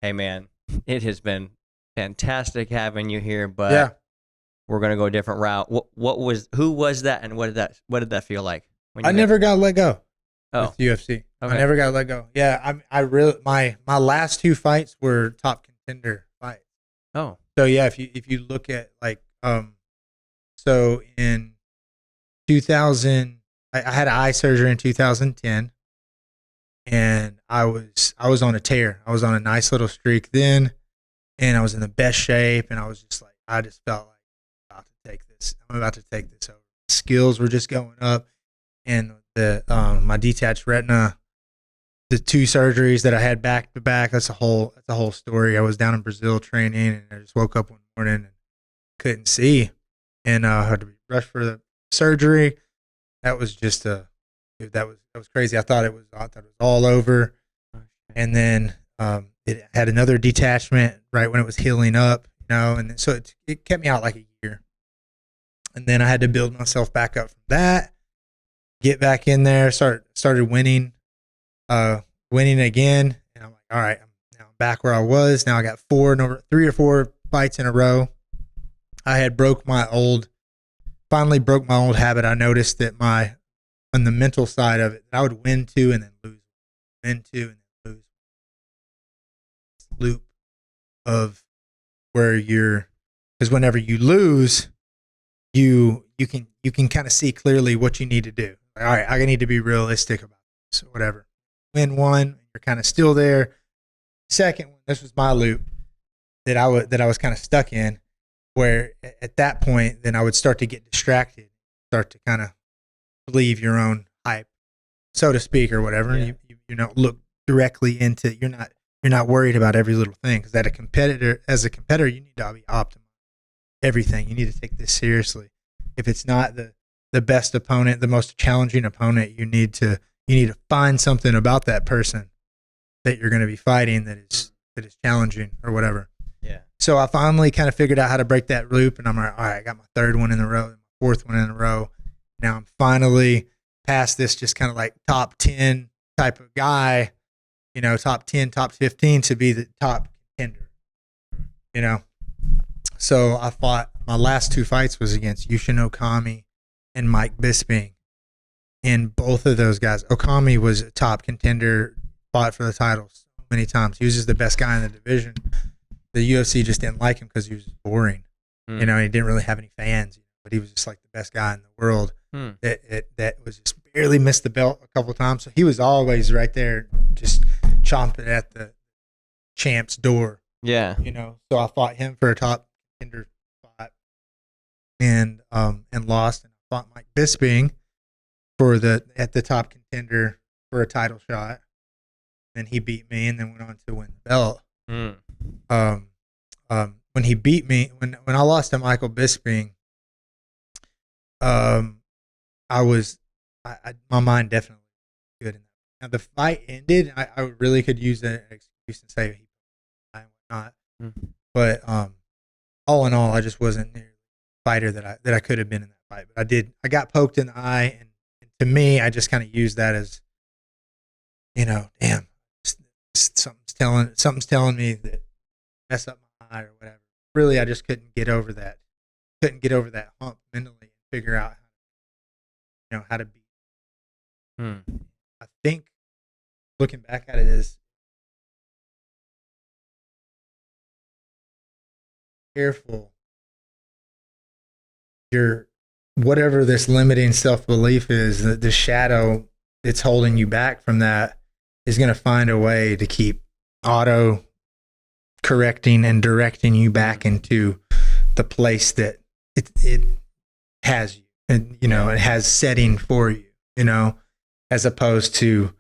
hey man, it has been fantastic having you here, but we're gonna go a different route. Who was that, and what did that feel like? I never got let go. With UFC. Okay. I never got let go. Yeah, I really my last 2 fights were top contender fights. Oh. So yeah, if you look at so in 2000, I had eye surgery in 2010, and I was on a tear. I was on a nice little streak then, and I was in the best shape, and I was just like, I just felt like I'm about to take this over. Skills were just going up, and my detached retina, the 2 surgeries that I had back to back, that's a whole story. I was down in Brazil training, and I just woke up one morning and couldn't see, and I had to be rushed for the surgery. That was just that was crazy. I thought it was all over, and then it had another detachment right when it was healing up, and so it kept me out like a year, and then I had to build myself back up from that, get back in there, started winning again, and I'm like, all right, I'm back where I was. Now I got 3 or 4 fights in a row. I had finally broke my old habit. I noticed that on the mental side of it, I would win 2 and then lose, win 2 and then lose. This loop of where because whenever you lose, you can kind of see clearly what you need to do. Like, all right, I need to be realistic about this, or whatever. Win 1, you're kind of still there. Second one, this was my loop that I was kind of stuck in, where at that point, then I would start to get distracted, start to kind of believe your own hype, so to speak, or whatever. Yeah. You look directly into, you're not worried about every little thing, because as a competitor, you need to be optimal. Everything, you need to take this seriously. If it's not the best opponent, the most challenging opponent, you need to find something about that person that you're going to be fighting that is challenging or whatever. Yeah. So I finally kind of figured out how to break that loop, and I'm like, all right, I got my 3rd one in a row, my 4th one in a row. Now I'm finally past this just kind of like top 10 type of guy, top 10, top 15 to be the top contender, So I fought, my last 2 fights was against Yushin Okami and Mike Bisping. And both of those guys, Okami was a top contender, fought for the title so many times. He was just the best guy in the division. The UFC just didn't like him because he was boring. He didn't really have any fans, but he was just like the best guy in the world. That was just barely missed the belt a couple of times. So he was always right there, just chomping at the champ's door. Yeah. So I fought him for a top contender spot, and lost. And I fought Mike Bisping at the top contender for a title shot. And he beat me, and then went on to win the belt. When he beat me, when I lost to Michael Bisping, my mind definitely was good in that. Now the fight ended. I really could use an excuse and say he and whatnot, but all in all, I just wasn't the fighter that I could have been in that fight. But I got poked in the eye, and to me, I just kind of used that as, damn, something's telling me that mess up my eye or whatever. Really, I just couldn't get over that hump mentally and figure out how to beat. I think looking back at it is careful. Whatever this limiting self-belief is, the shadow that's holding you back from that is going to find a way to keep auto correcting and directing you back into the place that it has you, and you know, it has setting for you, you know, as opposed to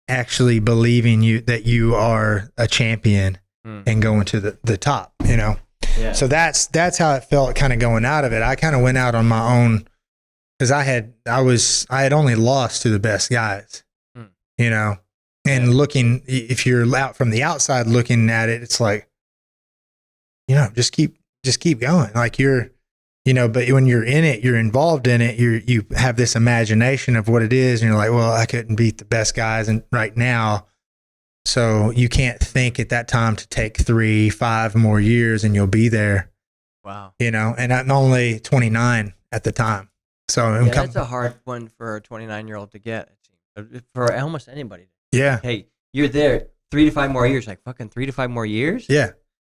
actually believing that you are a champion and going to the top, you know. Yeah. So that's how it felt kind of going out of it. I kind of went out on my own because I had only lost to the best guys, you know, and looking, if you're out from the outside looking at it, it's like, you know, just keep going. Like you're, you know, but when you're in it, you're involved in it, you have this imagination of what it is. And you're like, well, I couldn't beat the best guys right now. So you can't think at that time to take 3-5 more years and you'll be there. Wow. You know, and I'm only 29 at the time. So that's a hard one for a 29-year-old to get, for almost anybody. Yeah. Hey, you're there 3 to 5 more years, like fucking 3 to 5 more years? Yeah.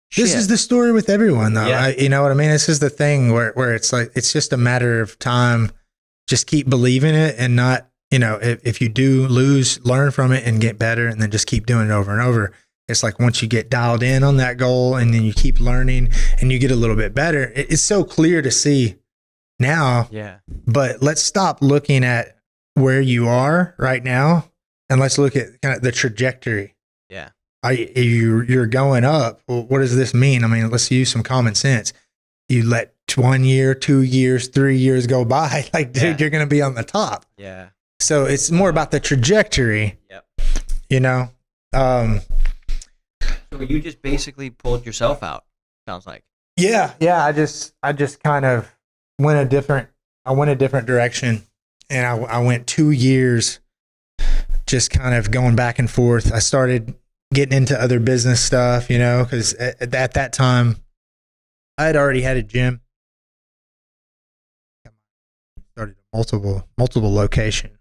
Shit. This is the story with everyone, though. Yeah. You know what I mean? This is the thing where it's like, it's just a matter of time. Just keep believing it and not, you know, if you do lose, learn from it and get better and then just keep doing it over and over. It's like once you get dialed in on that goal and then you keep learning and you get a little bit better, it's so clear to see now. Yeah. But let's stop looking at where you are right now and let's look at kind of the trajectory. Yeah. You're going up. Well, what does this mean? I mean, let's use some common sense. You let 1 year, 2 years, 3 years go by. Like, dude, you're going to be on the top. Yeah. So it's more about the trajectory. Yep. You know? So you just basically pulled yourself out, sounds like. Yeah. Yeah. I just kind of went a different direction, and I went 2 years just kind of going back and forth. I started getting into other business stuff, you know, because at that time I had already had a gym. Started multiple location.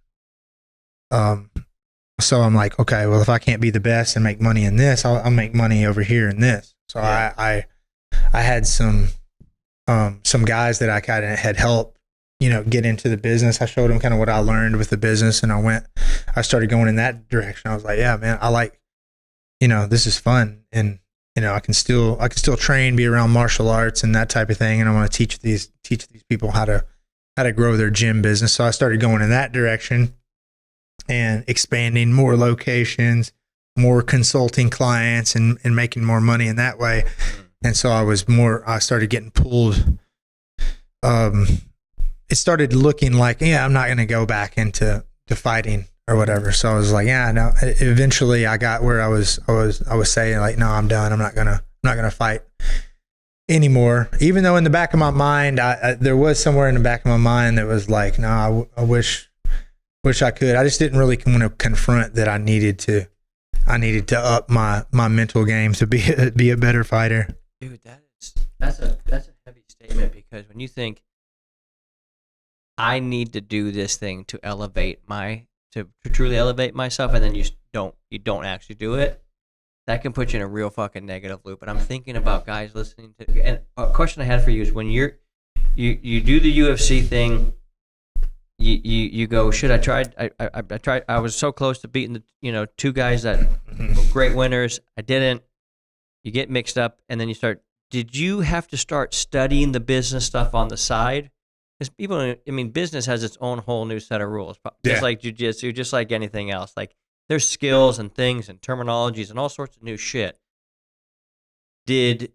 So I'm like, okay, well, if I can't be the best and make money in this, I'll make money over here in this. So I had some guys that I kind of had helped, you know, get into the business. I showed them kind of what I learned with the business, and I started going in that direction. I was like, yeah, man, I like, you know, this is fun, and you know, I can still train, be around martial arts and that type of thing, and I want to teach these people how to grow their gym business. So I started going in that direction and expanding more locations, more consulting clients, and making more money in that way. And so I started getting pulled. It started looking like, I'm not going to go back into fighting or whatever. So I was like, no. Eventually I got where I was saying like, no, I'm done. I'm not going to fight anymore. Even though in the back of my mind, there was somewhere in the back of my mind that was like, no, I wish I could. I just didn't really want to confront that I needed to up my mental game to be a better fighter. Dude, that's a heavy statement, because when you think I need to do this thing to truly elevate myself, and then you don't actually do it, that can put you in a real fucking negative loop. And I'm thinking about guys listening to, and a question I had for you is, when you do the UFC thing, you go, shit, I tried, I was so close to beating the, 2 guys that were great winners. I didn't. You get mixed up, and then did you have to start studying the business stuff on the side? Because business has its own whole new set of rules, just like jiu-jitsu, just like anything else. Like, there's skills and things and terminologies and all sorts of new shit. Did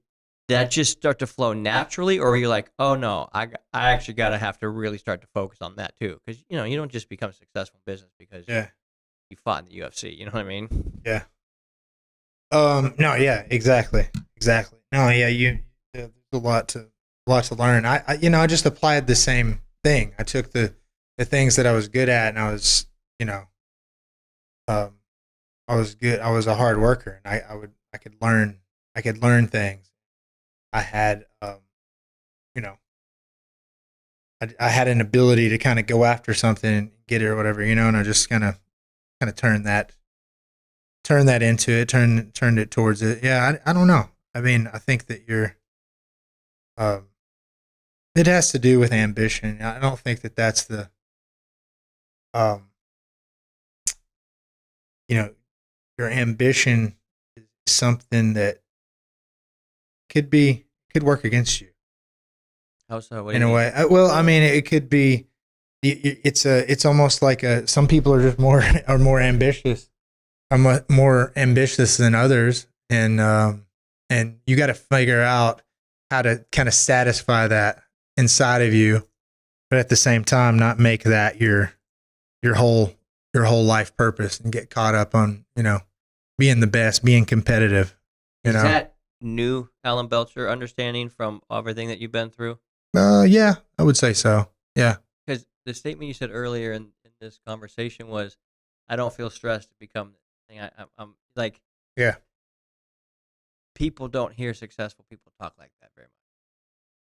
that just start to flow naturally, or were you like, oh no, I actually have to really start to focus on that too? Because you don't just become successful in business because you fought in the UFC. You know what I mean? Yeah. No. Yeah. Exactly. No. Yeah. There's a lot to learn. I just applied the same thing. I took the things that I was good at, and I was, I was good. I was a hard worker, and I could learn things. I had, I had an ability to kind of go after something and get it or whatever, and I just kind of turned that into it, turned it towards it. Yeah. I don't know. I mean, I think that it has to do with ambition. I don't think that that's the, your ambition is something that could work against you. How so? What do in you a mean? way. Well, I mean, it could be. It's almost like some people are just more ambitious. I'm more ambitious than others, and you got to figure out how to kind of satisfy that inside of you, but at the same time, not make that your whole life purpose and get caught up on being the best, being competitive. Is that new Alan Belcher understanding from everything that you've been through? Yeah, I would say so. Yeah. Because the statement you said earlier in this conversation was, I don't feel stressed to become this thing. I'm like, Yeah. people don't hear successful people talk like that very much.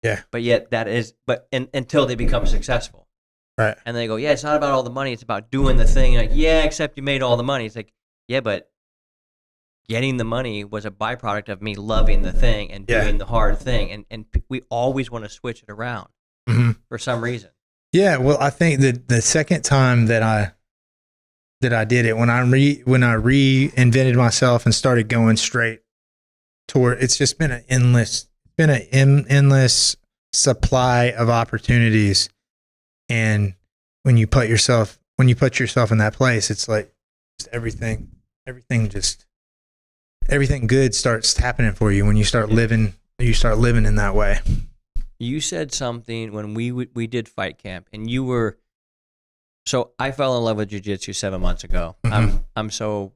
Yeah. But yet that is, until they become successful. Right. And they go, yeah, it's not about all the money. It's about doing the thing. Like, yeah, except you made all the money. It's like, yeah, but getting the money was a byproduct of me loving the thing and doing the hard thing. And we always want to switch it around for some reason. Yeah. Well, I think that the second time that I did it, when I reinvented myself and started going straight toward, it's just been an endless supply of opportunities. And when you put yourself in that place, it's like just everything good starts happening for you when you start living in that way. You said something when we did fight camp, and you were, so I fell in love with jiu-jitsu 7 months ago. I'm so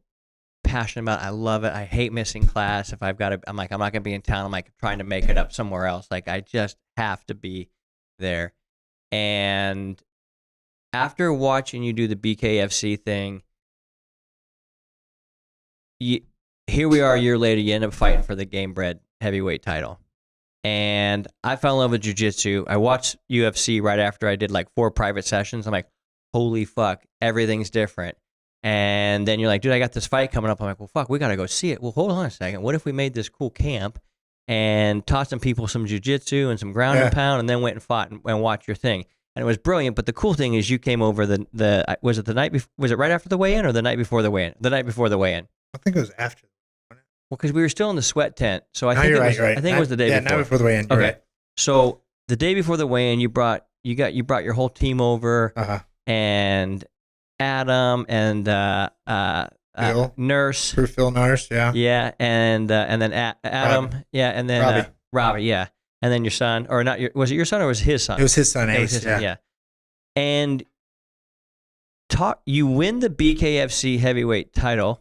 passionate about it. I love it. I hate missing class. If I'm not gonna be in town. I'm like trying to make it up somewhere else. Like, I just have to be there. And after watching you do the BKFC thing, here we are a year later, you end up fighting for the Game Bred heavyweight title. And I fell in love with jiu-jitsu. I watched UFC right after I did like 4 private sessions. I'm like, holy fuck, everything's different. And then you're like, dude, I got this fight coming up. I'm like, well, fuck, we got to go see it. Well, hold on a second. What if we made this cool camp and taught some people some jiu-jitsu and some ground and pound, and then went and fought and watched your thing? And it was brilliant. But the cool thing is you came over was it the night before? Was it right after the weigh-in or the night before the weigh-in? The night before the weigh-in. I think it was after. Well, because we were still in the sweat tent, so I think you're it was the day before. Yeah, night before the weigh-in. Okay, right. So the day before the weigh-in, you brought your whole team over, and Adam and Nurse, Phil Nurse, yeah, and then Adam, Robbie. and then Robbie, yeah, and then your son, or not? Was it your son or was it his son? It was his son, Ace. Ace. Yeah. And you win the BKFC heavyweight title.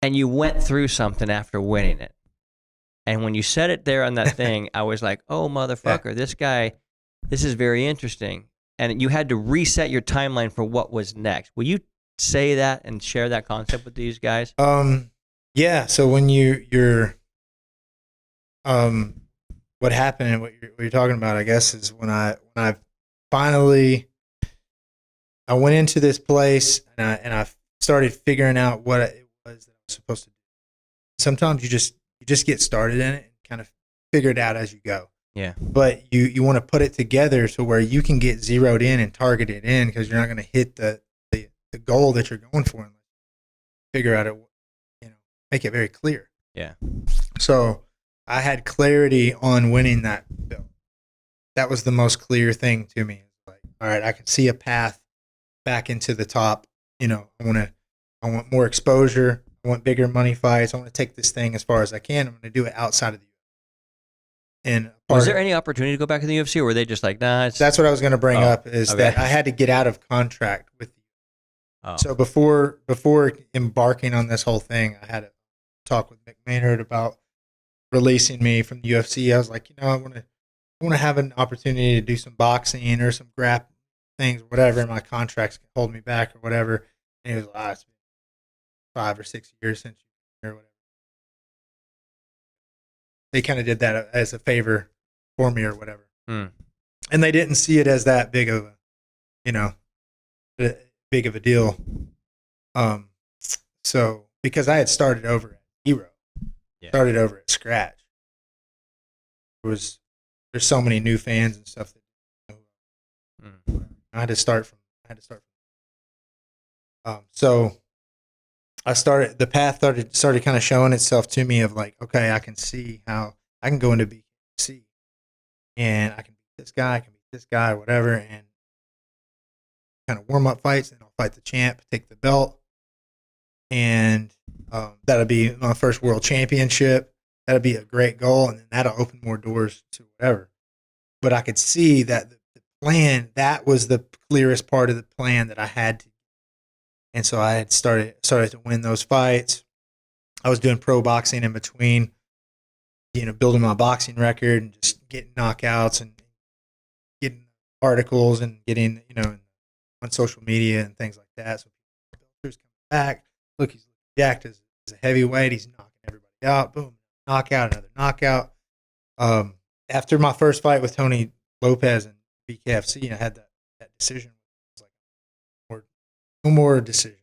And you went through something after winning it. And when you said it there on that thing, I was like, oh, motherfucker, this is very interesting. And you had to reset your timeline for what was next. Will you say that and share that concept with these guys? Yeah. So when you're what happened and what you're talking about, I guess, is when I finally I went into this place and I started figuring out what it was that I was supposed to do. Sometimes you just get started in it and kind of figure it out as you go. Yeah. But you want to put it together to where you can get zeroed in and targeted in, because you're not going to hit the goal that you're going for. Figure out it, make it very clear. Yeah. So I had clarity on winning that belt. That was the most clear thing to me. Like, all right, I can see a path back into the top. I want more exposure. I want bigger money fights. I want to take this thing as far as I can. I'm going to do it outside of the UFC. And was there any opportunity to go back to the UFC, or were they just like, nah? That's what I was going to bring up, is that I had to get out of contract with you. So before embarking on this whole thing, I had to talk with Mick Maynard about releasing me from the UFC. I was like, I want to have an opportunity to do some boxing or some grappling things, whatever. And my contracts can hold me back or whatever. And he was like, it's been 5 or 6 years since you or whatever. They kind of did that as a favor for me or whatever. And they didn't see it as that big of a deal. So because I had started over at Hero, started over at scratch. There's so many new fans and stuff that I had to start from. So I started, the path started kind of showing itself to me of like, okay, I can see how I can go into BKC and I can beat this guy, I can beat this guy, whatever, and kind of warm up fights, and I'll fight the champ, take the belt, and that'll be my first world championship. That'll be a great goal, and then that'll open more doors to whatever. But I could see that the plan, that was the clearest part of the plan that I had to. And so I had started to win those fights. I was doing pro boxing in between, building my boxing record and just getting knockouts and getting articles and getting, on social media and things like that. So Belcher's coming back. Look, he's jacked as a heavyweight. He's knocking everybody out. Boom, knockout, another knockout. After my first fight with Tony Lopez and BKFC, I had that decision. It was like, no more decision,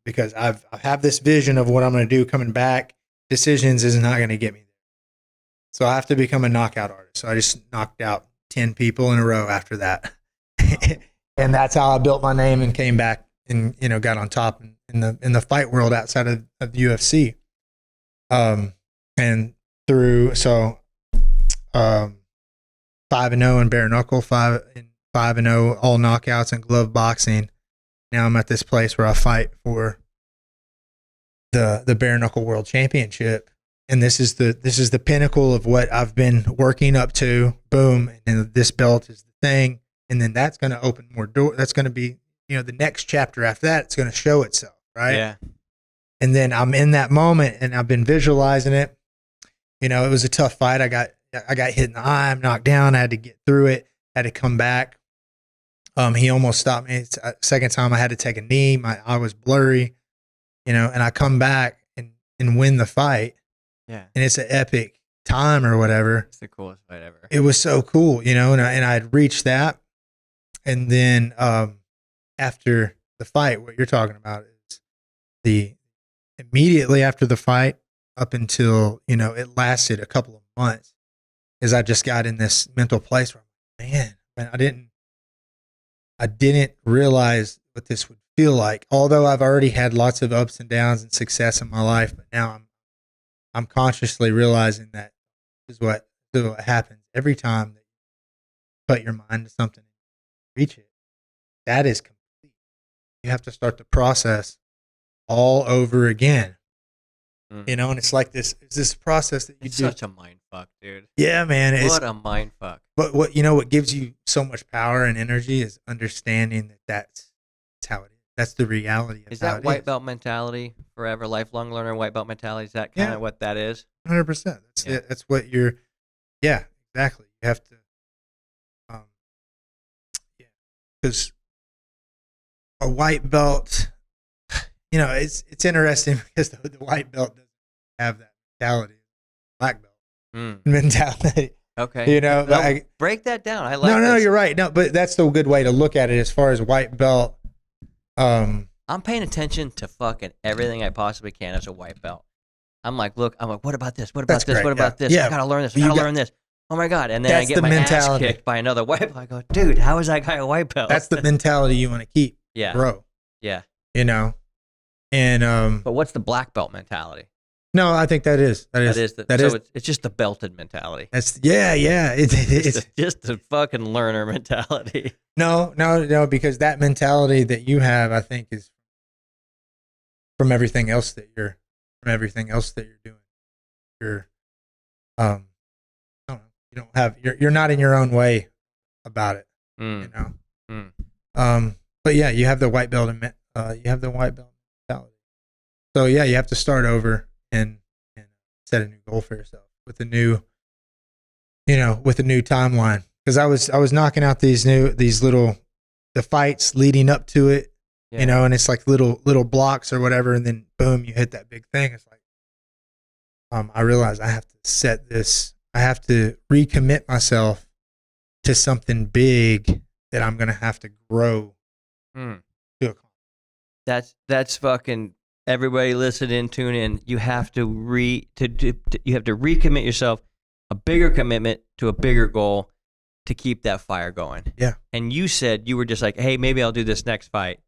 because I have this vision of what I'm going to do coming back. Decisions is not going to get me there. So I have to become a knockout artist. So I just knocked out 10 people in a row after that. And that's how I built my name and came back and, got on top in the fight world outside of the UFC. And through, 5-0 in bare knuckle, 5-0 all knockouts and glove boxing. Now I'm at this place where I fight for the bare knuckle world championship, and this is the pinnacle of what I've been working up to. Boom, and this belt is the thing, and then that's going to open more doors. That's going to be the next chapter after that. It's going to show itself, right? Yeah. And then I'm in that moment, and I've been visualizing it. It was a tough fight. I got hit in the eye. I'm knocked down. I had to get through it. Had to come back. He almost stopped me. Second time I had to take a knee. My eye was blurry, and I come back and win the fight. Yeah. And it's an epic time or whatever. It's the coolest fight ever. It was so cool, and I had reached that. And then after the fight, what you're talking about is immediately after the fight up until, it lasted a couple of months, is I just got in this mental place where, man, I didn't realize what this would feel like. Although I've already had lots of ups and downs and success in my life, but now I'm consciously realizing that this is what happens every time that you put your mind to something and reach it. That is complete. You have to start the process all over again. And it's like this process that you do. It's such a mind fuck, dude. Yeah, man. What a mind fuck. But what gives you so much power and energy is understanding that that's how it is. That's the reality of is that white belt mentality, forever lifelong learner white belt mentality? Is that kind of what that is? 100%. That's what you're. Yeah, exactly. You have to. Because a white belt. It's interesting because the white belt doesn't have that mentality, black belt mentality. Okay. Break that down. I like. No, you're right. No, but that's the good way to look at it as far as white belt. I'm paying attention to fucking everything I possibly can as a white belt. I'm like, what about this? What about this? Great. What about this? Yeah. I gotta learn this. I gotta learn this. Oh my God. And then I get my ass kicked by another white belt. I go, dude, how is that guy a white belt? That's the mentality you want to keep. Yeah. Grow. Yeah. And but what's the black belt mentality? No, I think that is. It's just the belted mentality. It's it's just the fucking learner mentality. No, because that mentality that you have, I think, is from everything else that you're doing. You're I don't know, you don't have you're not in your own way about it. But yeah, you have the white belt mentality. So yeah, you have to start over and set a new goal for yourself with a new timeline. Because I was knocking out the fights leading up to it, and it's like little blocks or whatever, and then boom, you hit that big thing. It's like I realized I have to recommit myself to something big that I'm gonna have to grow to accomplish. That's fucking. Everybody listen in, tune in. You have to recommit yourself, a bigger commitment to a bigger goal to keep that fire going. Yeah. And you said you were just like, hey, maybe I'll do this next fight.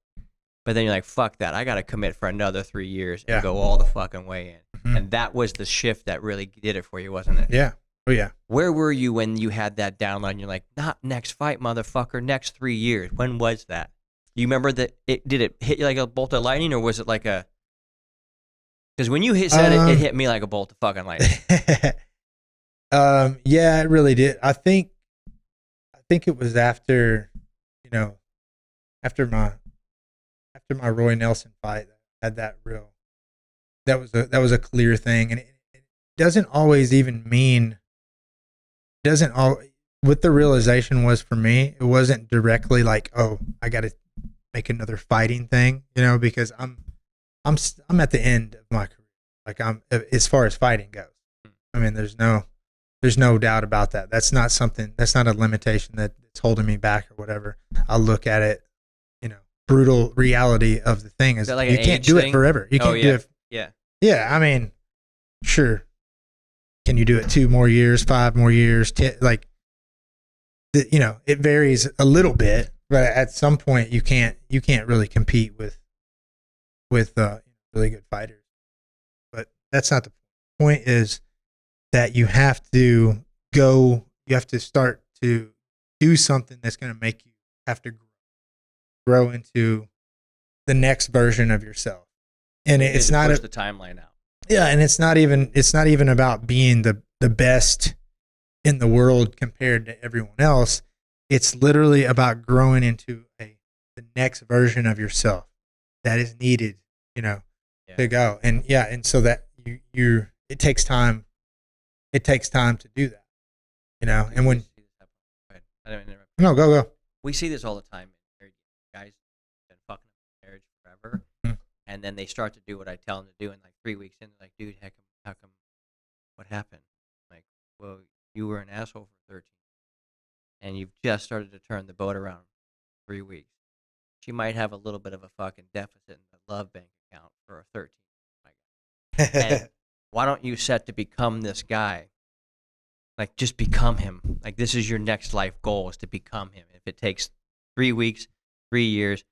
But then you're like, fuck that. I got to commit for another 3 years and go all the fucking way in. Mm-hmm. And that was the shift that really did it for you, wasn't it? Yeah. Oh yeah. Where were you when you had that downline? You're like, not next fight, motherfucker, next 3 years. When was that? You remember that? Did it hit you like a bolt of lightning, or was it like a? Because when you said it hit me like a bolt of fucking lightning. Yeah, it really did. I think it was after, after my Roy Nelson fight, I had that real. That was a clear thing, and it doesn't always even mean. What the realization was for me, it wasn't directly like, oh, I got to make another fighting thing, because I'm at the end of my career. Like as far as fighting goes. I mean, there's no doubt about that. That's not a limitation that's holding me back or whatever. I look at it, brutal reality of the thing is like you can't do it forever. You can't do it. Yeah. Yeah. I mean, sure. Can you do it 2 more years, 5 more years, 10, like, it varies a little bit, but at some point you can't really compete with really good fighters. But that's not the point. Point is that you have to start to do something that's going to make you have to grow into the next version of yourself. And it's not push the timeline out. Yeah, and it's not even about being the best in the world compared to everyone else. It's literally about growing into the next version of yourself that is needed, to go. And so that it takes time. It takes time to do that, And when I don't interrupt. No, go. We see this all the time. Guys been fucking up marriage forever, and then they start to do what I tell them to do, and like 3 weeks in, they're like, dude, how come, what happened? I'm like, well, you were an asshole for 13, and you've just started to turn the boat around 3 weeks. She might have a little bit of a fucking deficit in the love bank account for a 13. And why don't you set to become this guy? Like, just become him. Like, this is your next life goal, is to become him. If it takes 3 weeks, 3 years,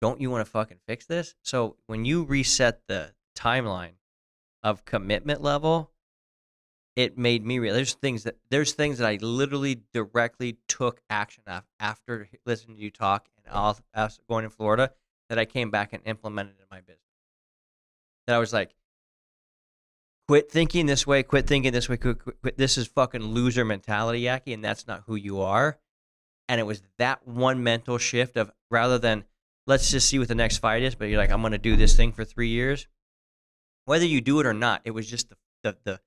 don't you want to fucking fix this? So when you reset the timeline of commitment level, it made me realize there's things that I literally directly took action after listening to you talk and going to Florida, that I came back and implemented in my business. That I was like, quit thinking this way, quit. This is fucking loser mentality, Yaki, and that's not who you are. And it was that one mental shift of, rather than let's just see what the next fight is, but you're like, I'm going to do this thing for 3 years. Whether you do it or not, it was just the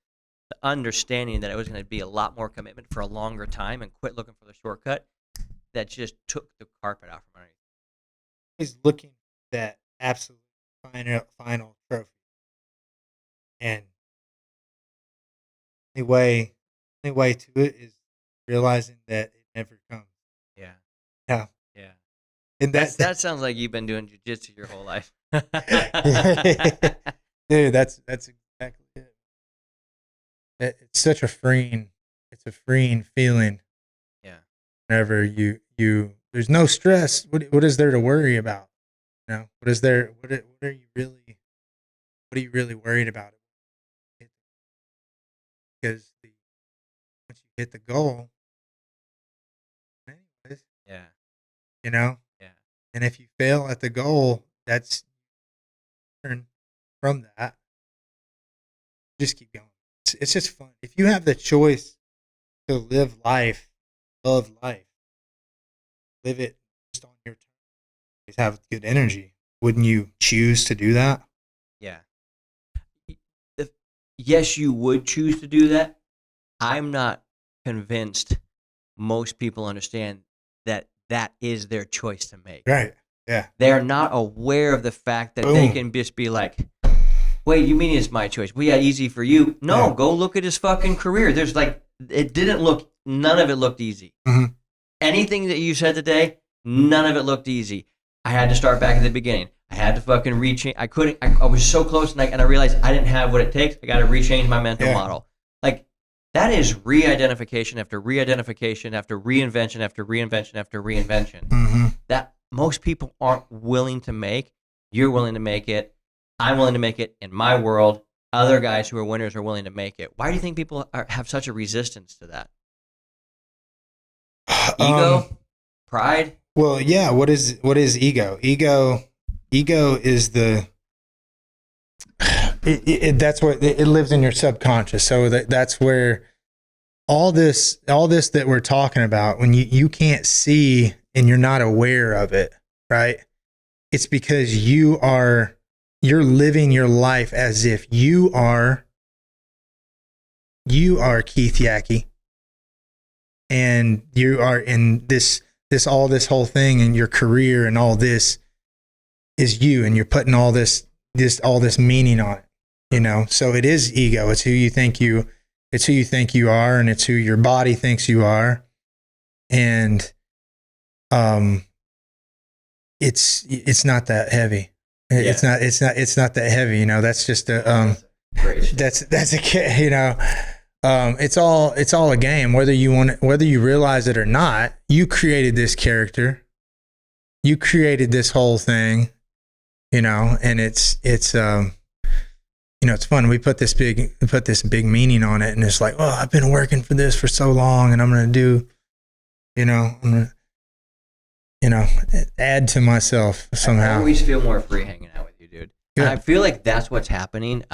understanding that it was going to be a lot more commitment for a longer time, and quit looking for the shortcut that just took the carpet out from underneath. He's looking at that absolute final trophy. And the only way to it is realizing that it never comes. Yeah. Yeah. Yeah. And that sounds like you've been doing jiu-jitsu your whole life. Dude, that's exactly it. It's such a freeing feeling. Yeah. Whenever you there's no stress. What is there to worry about? What are you really worried about? Because once you hit the goal, anyways, Yeah. Yeah. And if you fail at the goal, that's turn from that. Just keep going. It's just fun. If you have the choice to live life, love life, live it just on your terms, have good energy, wouldn't you choose to do that? Yeah. Yes, you would choose to do that. I'm not convinced most people understand that is their choice to make. Right. Yeah. They're not aware of the fact that they can just be like, wait, you mean it's my choice? Well, yeah, easy for you. No, go look at his fucking career. There's none of it looked easy. Mm-hmm. Anything that you said today, none of it looked easy. I had to start back at the beginning. I had to fucking rechange. I was so close, and I realized I didn't have what it takes. I got to rechange my mental model. Like, that is re-identification after re-identification after reinvention after reinvention after reinvention. Mm-hmm. That most people aren't willing to make. You're willing to make it. I'm willing to make it in my world. other guys who are winners are willing to make it. Why do you think people have such a resistance to that? Ego, pride. Well, yeah. What is ego? Ego is that's what it lives in your subconscious. So that's where all this that we're talking about, when you can't see and you're not aware of it, right? It's because you're living your life as if you are Keith Yackey, and you are in this whole thing, and your career and all this is you, and you're putting all this meaning on it, So it is ego. It's who you think you are, and it's who your body thinks you are. And it's not that heavy. It's not that heavy, that's just a that's a it's all a game, whether you realize it or not. You created this character, you created this whole thing, and it's it's fun. We put this big meaning on it, and it's like, oh, I've been working for this for so long, and I'm going to do, add to myself somehow. I always feel more free hanging out with you, dude. Yeah. I feel like that's what's happening.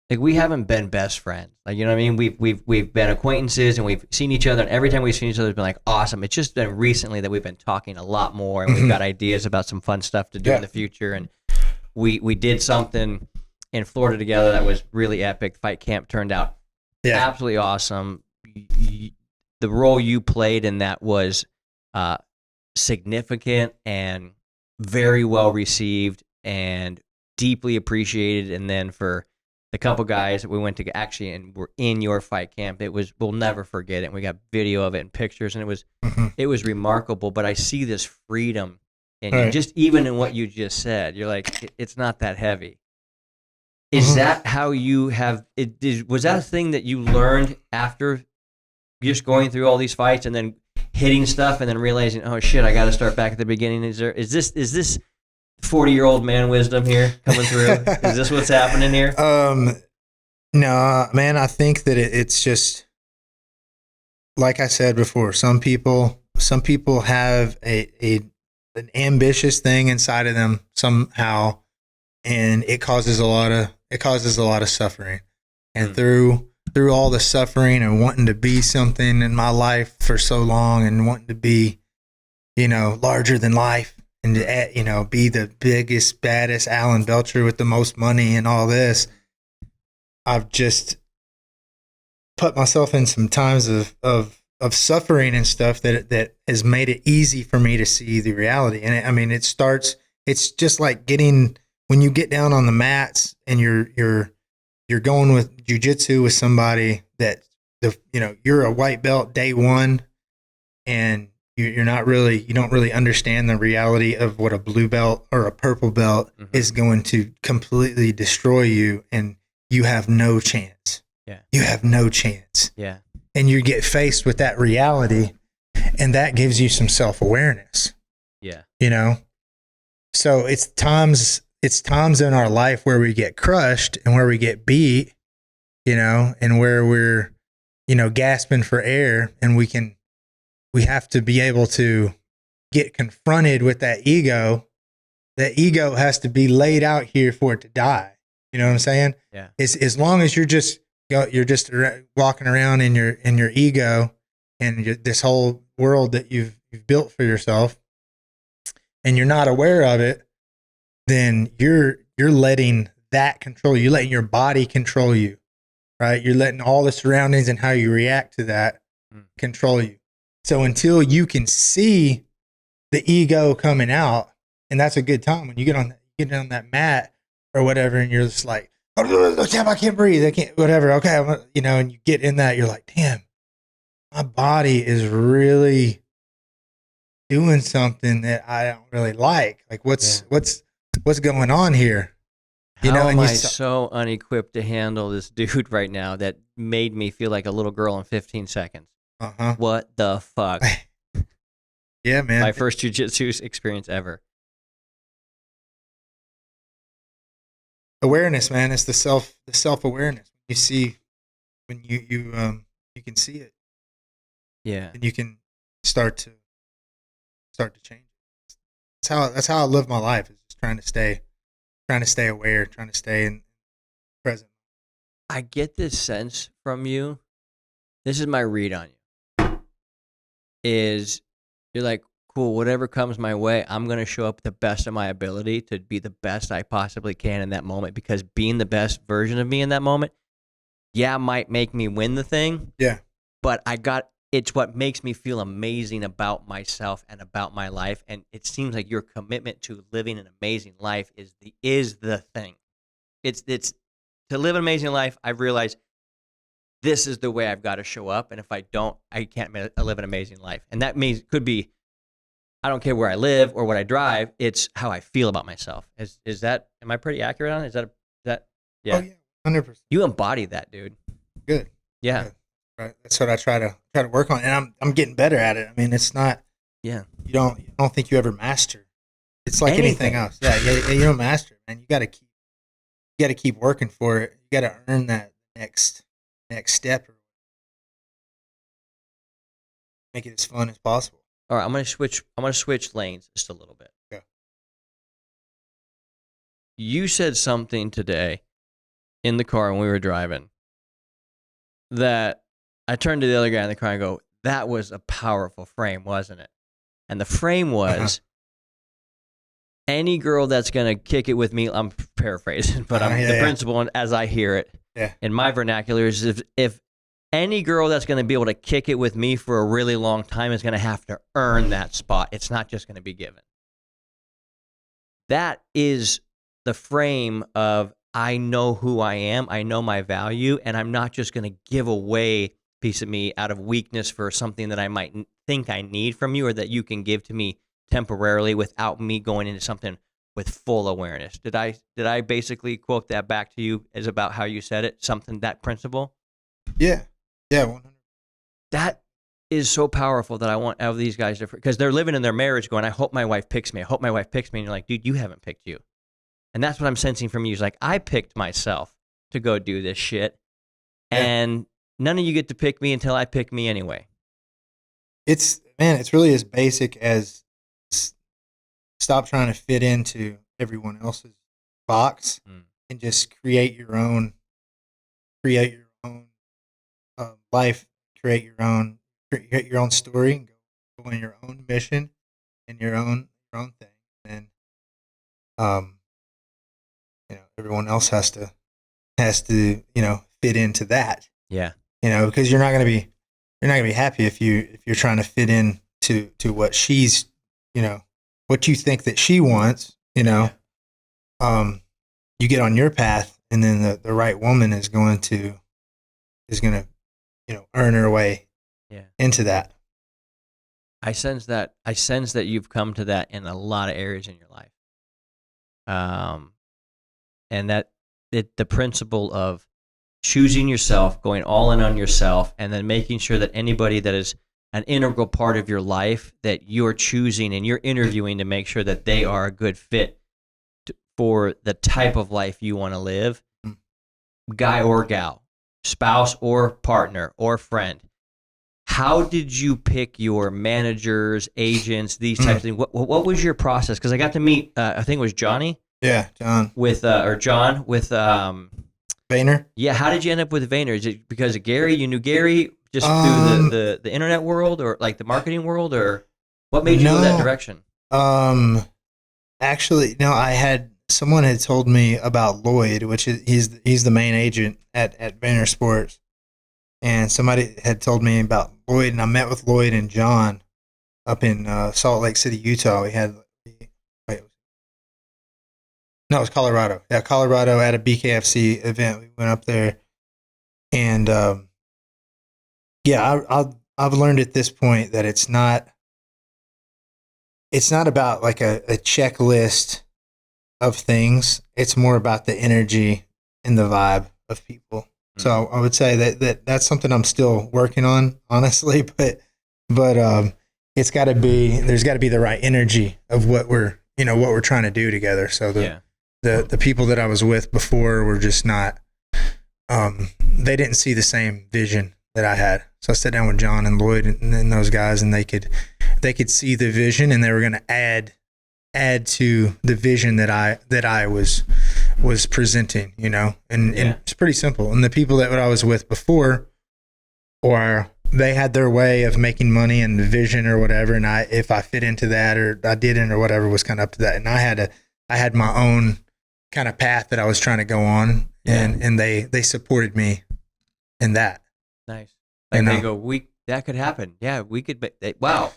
Like, we haven't been best friends. Like, you know what I mean? We've been acquaintances, and we've seen each other, and every time we've seen each other, it's been like awesome. It's just been recently that we've been talking a lot more, and we've got ideas about some fun stuff to do in the future. And we did something in Florida together that was really epic. Fight camp turned out absolutely awesome. The role you played in that was significant and very well received and deeply appreciated. And then for the couple guys that we went to actually and were in your fight camp, we'll never forget it. And we got video of it and pictures, and it was remarkable. But I see this freedom in you, just even in what you just said. You're like, it's not that heavy. Is that how you have it? Was that a thing that you learned after just going through all these fights and then hitting stuff and then realizing, oh shit, I got to start back at the beginning? Is this 40-year-old man wisdom here coming through? Is this what's happening here? No, man. I think that it's just like I said before. Some people have an ambitious thing inside of them somehow, and it causes a lot of suffering. And through all the suffering and wanting to be something in my life for so long, and wanting to be, larger than life, and to, be the biggest, baddest Alan Belcher with the most money and all this, I've just put myself in some times of suffering and stuff that has made it easy for me to see the reality. And it's just like when you get down on the mats and you're going with jujitsu with somebody that you're a white belt day one, and you don't really understand the reality of what a blue belt or a purple belt is going to completely destroy you, and you have no chance. Yeah. You have no chance. Yeah. And you get faced with that reality, and that gives you some self-awareness. Yeah. So it's times in our life where we get crushed and where we get beat, and where we're, gasping for air, and we have to be able to get confronted with that ego. That ego has to be laid out here for it to die. You know what I'm saying? Yeah. As long as you're just walking around in your ego and this whole world that you've built for yourself, and you're not aware of it, then you're letting that control you. You're letting your body control you, right? You're letting all the surroundings and how you react to that control you. So until you can see the ego coming out, and that's a good time when you get on that mat or whatever, and you're just like, oh, damn, I can't breathe. I can't, whatever. Okay. And you get in that, you're like, damn, my body is really doing something that I don't really like. Like what's going on here? How am I so unequipped to handle this dude right now that made me feel like a little girl in 15 seconds? What the fuck? Yeah, man. My first jiu-jitsu experience ever. awareness, man. It's the self-awareness. You see when you can see it. Yeah. And you can start to change it. That's how I live my life, is just trying to stay aware, trying to stay in present. I get this sense from you. This is my read on you. Is you're like, cool, whatever comes my way, I'm going to show up the best of my ability to be the best I possibly can in that moment, because being the best version of me in that moment, might make me win the thing. Yeah. But it's what makes me feel amazing about myself and about my life. And it seems like your commitment to living an amazing life is the thing. It's to live an amazing life. I've realized this is the way I've got to show up. And if I don't, I can't live an amazing life. And that means it could be, I don't care where I live or what I drive. It's how I feel about myself. Is that, am I pretty accurate on it? Yeah. Oh yeah, 100%. You embody that, dude. Good. Yeah. Good. Right. That's what I try to work on, and I'm getting better at it. I mean, it's not. Yeah. You don't think you ever master. It's like anything else. Yeah. You don't master it, man. You got to keep working for it. You got to earn that next step. Make it as fun as possible. All right. I'm gonna switch lanes just a little bit. Yeah. You said something today in the car when we were driving that I turned to the other guy in the car and go, that was a powerful frame, wasn't it? And the frame was, any girl that's going to kick it with me, I'm paraphrasing, but the principle, and as I hear it in my vernacular, is if any girl that's going to be able to kick it with me for a really long time is going to have to earn that spot. It's not just going to be given. That is the frame of, I know who I am, I know my value, and I'm not just going to give away a piece of me out of weakness for something that I might think I need from you, or that you can give to me temporarily without me going into something with full awareness. Did I basically quote that back to you as about how you said it? Something, that principle? Yeah. Yeah. 100%. That is so powerful that I want out of these guys different, because they're living in their marriage going, I hope my wife picks me. I hope my wife picks me. And you're like, dude, you haven't picked you. And that's what I'm sensing from you. Is like, I picked myself to go do this shit. Yeah. And none of you get to pick me until I pick me anyway. It's really as basic as stop trying to fit into everyone else's box and just create your own life, create your own story, and go on your own mission and your own thing. And everyone else has to fit into that. Yeah. Because you're not gonna be happy if you're trying to fit in to what she's, what you think that she wants. You get on your path, and then the right woman is gonna earn her way into that. I sense that you've come to that in a lot of areas in your life. And that the principle of choosing yourself, going all in on yourself, and then making sure that anybody that is an integral part of your life that you're choosing and you're interviewing to make sure that they are a good fit for the type of life you want to live, guy or gal, spouse or partner or friend. How did you pick your managers, agents, these types of things? What was your process? Because I got to meet, I think it was Johnny. Yeah, John. John with Vayner. Yeah, how did you end up with Vayner? Is it because of Gary? You knew Gary just through the internet world, or like the marketing world, or what made you go that direction? Actually, no. Someone had told me about Lloyd, which is he's the main agent at Vayner Sports, and somebody had told me about Lloyd, and I met with Lloyd and John up in Salt Lake City, Utah. We had. No, it was Colorado. Yeah, Colorado at a BKFC event. We went up there, and I've learned at this point that it's not about like a checklist of things. It's more about the energy and the vibe of people. Mm-hmm. So I would say that's something I'm still working on, honestly. But it's got to be, there's got to be the right energy of what we're trying to do together. So the people that I was with before were just not, they didn't see the same vision that I had. So I sat down with John and Lloyd and those guys, and they could see the vision, and they were going to add to the vision that I was presenting, you know, and it's pretty simple. And the people that I was with before, or they had their way of making money and the vision or whatever, and if I fit into that or I didn't or whatever was kind of up to that. And I had my own kind of path that I was trying to go on, and they supported me in that. Nice. Like they go, that could happen. Yeah, we could. Wow.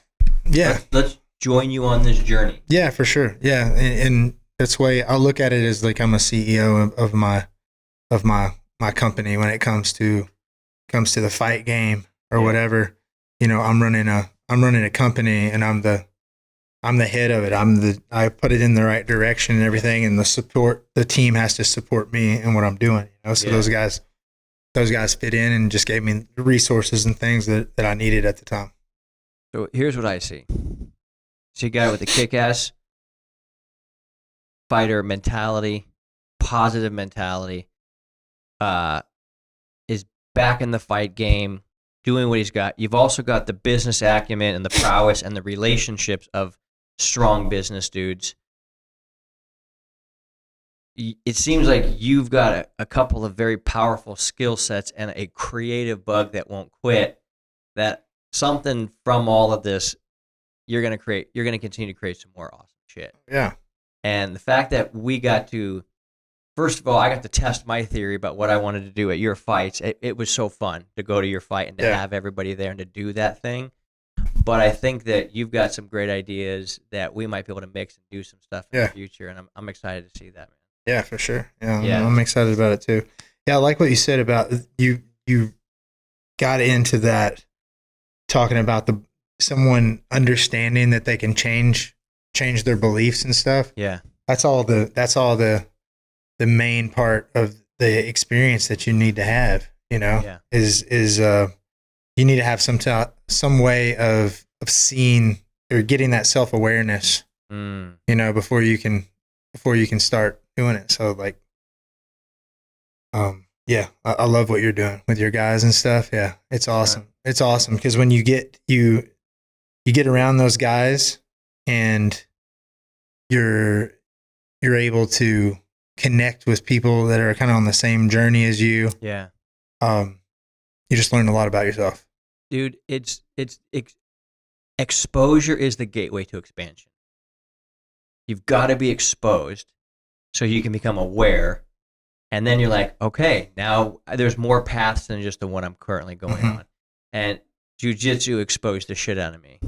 Yeah. Let's join you on this journey. Yeah, for sure. Yeah, and that's why I look at it as like I'm a CEO of my company when it comes to the fight game or whatever. You know, I'm running a company, and I'm the head of it. I put it in the right direction and everything, and the team has to support me in what I'm doing. You know, so those guys fit in and just gave me the resources and things that I needed at the time. So here's what I see. See a guy with a kick-ass fighter mentality, positive mentality, is back in the fight game, doing what he's got. You've also got the business acumen and the prowess and the relationships of strong business dudes. It seems like you've got a couple of very powerful skill sets and a creative bug that won't quit. That something from all of this, you're going to continue to create some more awesome shit. Yeah. And the fact that we got to, first of all, I got to test my theory about what I wanted to do at your fights. It was so fun to go to your fight and to have everybody there and to do that thing. But I think that you've got some great ideas that we might be able to mix and do some stuff in the future. And I'm excited to see that, man. Yeah, for sure. Yeah, I'm excited about it too. Yeah, I like what you said about you got into that, talking about someone understanding that they can change their beliefs and stuff. Yeah. That's all the main part of the experience that you need to have, you know, is you need to have some way of seeing or getting that self-awareness, you know, before you can start doing it. So like, I love what you're doing with your guys and stuff. Yeah. It's awesome. It's awesome. Cause when you get around those guys and you're able to connect with people that are kind of on the same journey as you. Yeah. You just learn a lot about yourself. Dude, it's exposure is the gateway to expansion. You've got to be exposed so you can become aware. And then you're like, okay, now there's more paths than just the one I'm currently going on. And jiu-jitsu exposed the shit out of me.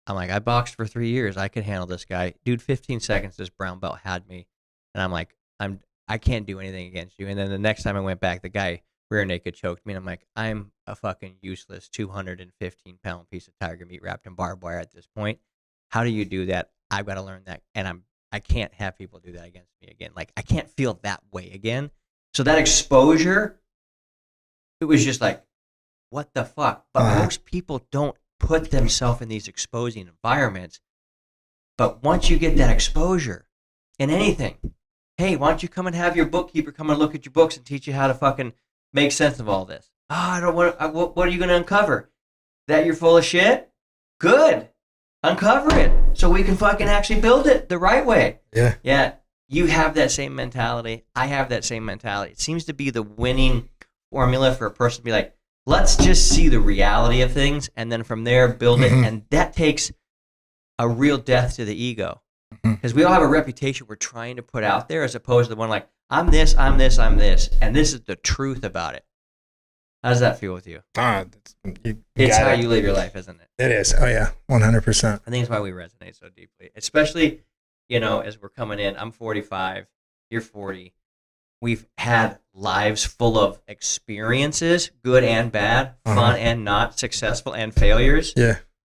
I'm like, I boxed for 3 years. I could handle this guy. Dude, 15 seconds, this brown belt had me. And I'm like, I can't do anything against you. And then the next time I went back, the guy rear naked choked me. And I'm like, I'm a fucking useless 215-pound piece of tiger meat wrapped in barbed wire at this point. How do you do that? I've got to learn that. And I can't have people do that against me again. Like, I can't feel that way again. So that exposure, it was just like, what the fuck? But most people don't put themselves in these exposing environments. But once you get that exposure in anything, hey, why don't you come and have your bookkeeper come and look at your books and teach you how to fucking make sense of all this? I don't want. What are you going to uncover? That you're full of shit? Good. Uncover it so we can fucking actually build it the right way. Yeah. Yeah. You have that same mentality. I have that same mentality. It seems to be the winning formula for a person to be like, let's just see the reality of things and then from there build it. And that takes a real death to the ego. Because we all have a reputation we're trying to put out there as opposed to the one like, I'm this, I'm this, I'm this. And this is the truth about it. How does that feel with you? It's how you live your life, isn't it? It is. Oh, yeah. 100%. I think it's why we resonate so deeply. Especially, you know, as we're coming in. I'm 45. You're 40. We've had lives full of experiences, good and bad, fun and not, successful and failures,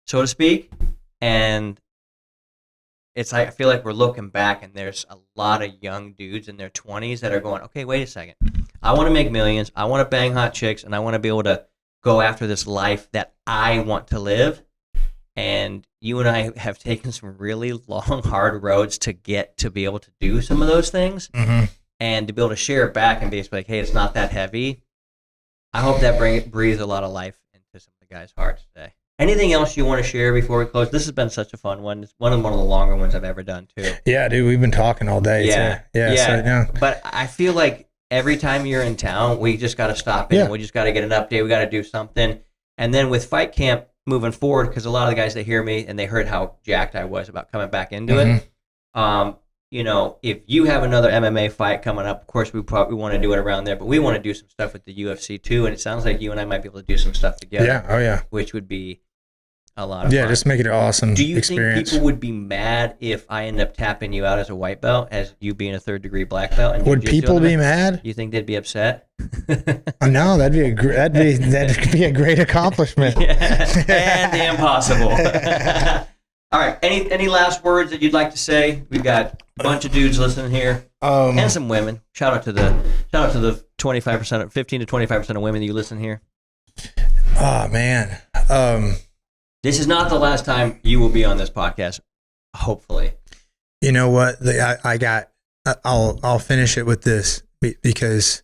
so to speak. And I feel like we're looking back and there's a lot of young dudes in their 20s that are going, okay, wait a second. I want to make millions. I want to bang hot chicks and I want to be able to go after this life that I want to live. And you and I have taken some really long, hard roads to get to be able to do some of those things, and to be able to share it back and be like, hey, it's not that heavy. I hope that breathes a lot of life into some of the guys' hearts today. Anything else you want to share before we close? This has been such a fun one. It's one of the longer ones I've ever done too. Yeah, dude, we've been talking all day. Yeah. So, But I feel like every time you're in town, we just got to stop in. We just got to get an update. We got to do something. And then with Fight Camp moving forward, because a lot of the guys that hear me and they heard how jacked I was about coming back into it. You know, if you have another MMA fight coming up, of course we probably want to do it around there, but we want to do some stuff with the UFC too. And it sounds like you and I might be able to do some stuff together. Yeah. Oh yeah. Which would be a lot of fun. Yeah, just make it an awesome Do you experience. think people would be mad if I end up tapping you out as a white belt, as you being a 3rd degree black belt? And would people be mad? You think they'd be upset? No, that'd be a great accomplishment. And the impossible. All right. Any last words that you'd like to say? We've got a bunch of dudes listening here, and some women. Shout out to the 25%, 15 to 25% of women that you listen here. Oh man. This is not the last time you will be on this podcast. Hopefully. You know what? I'll finish it with this because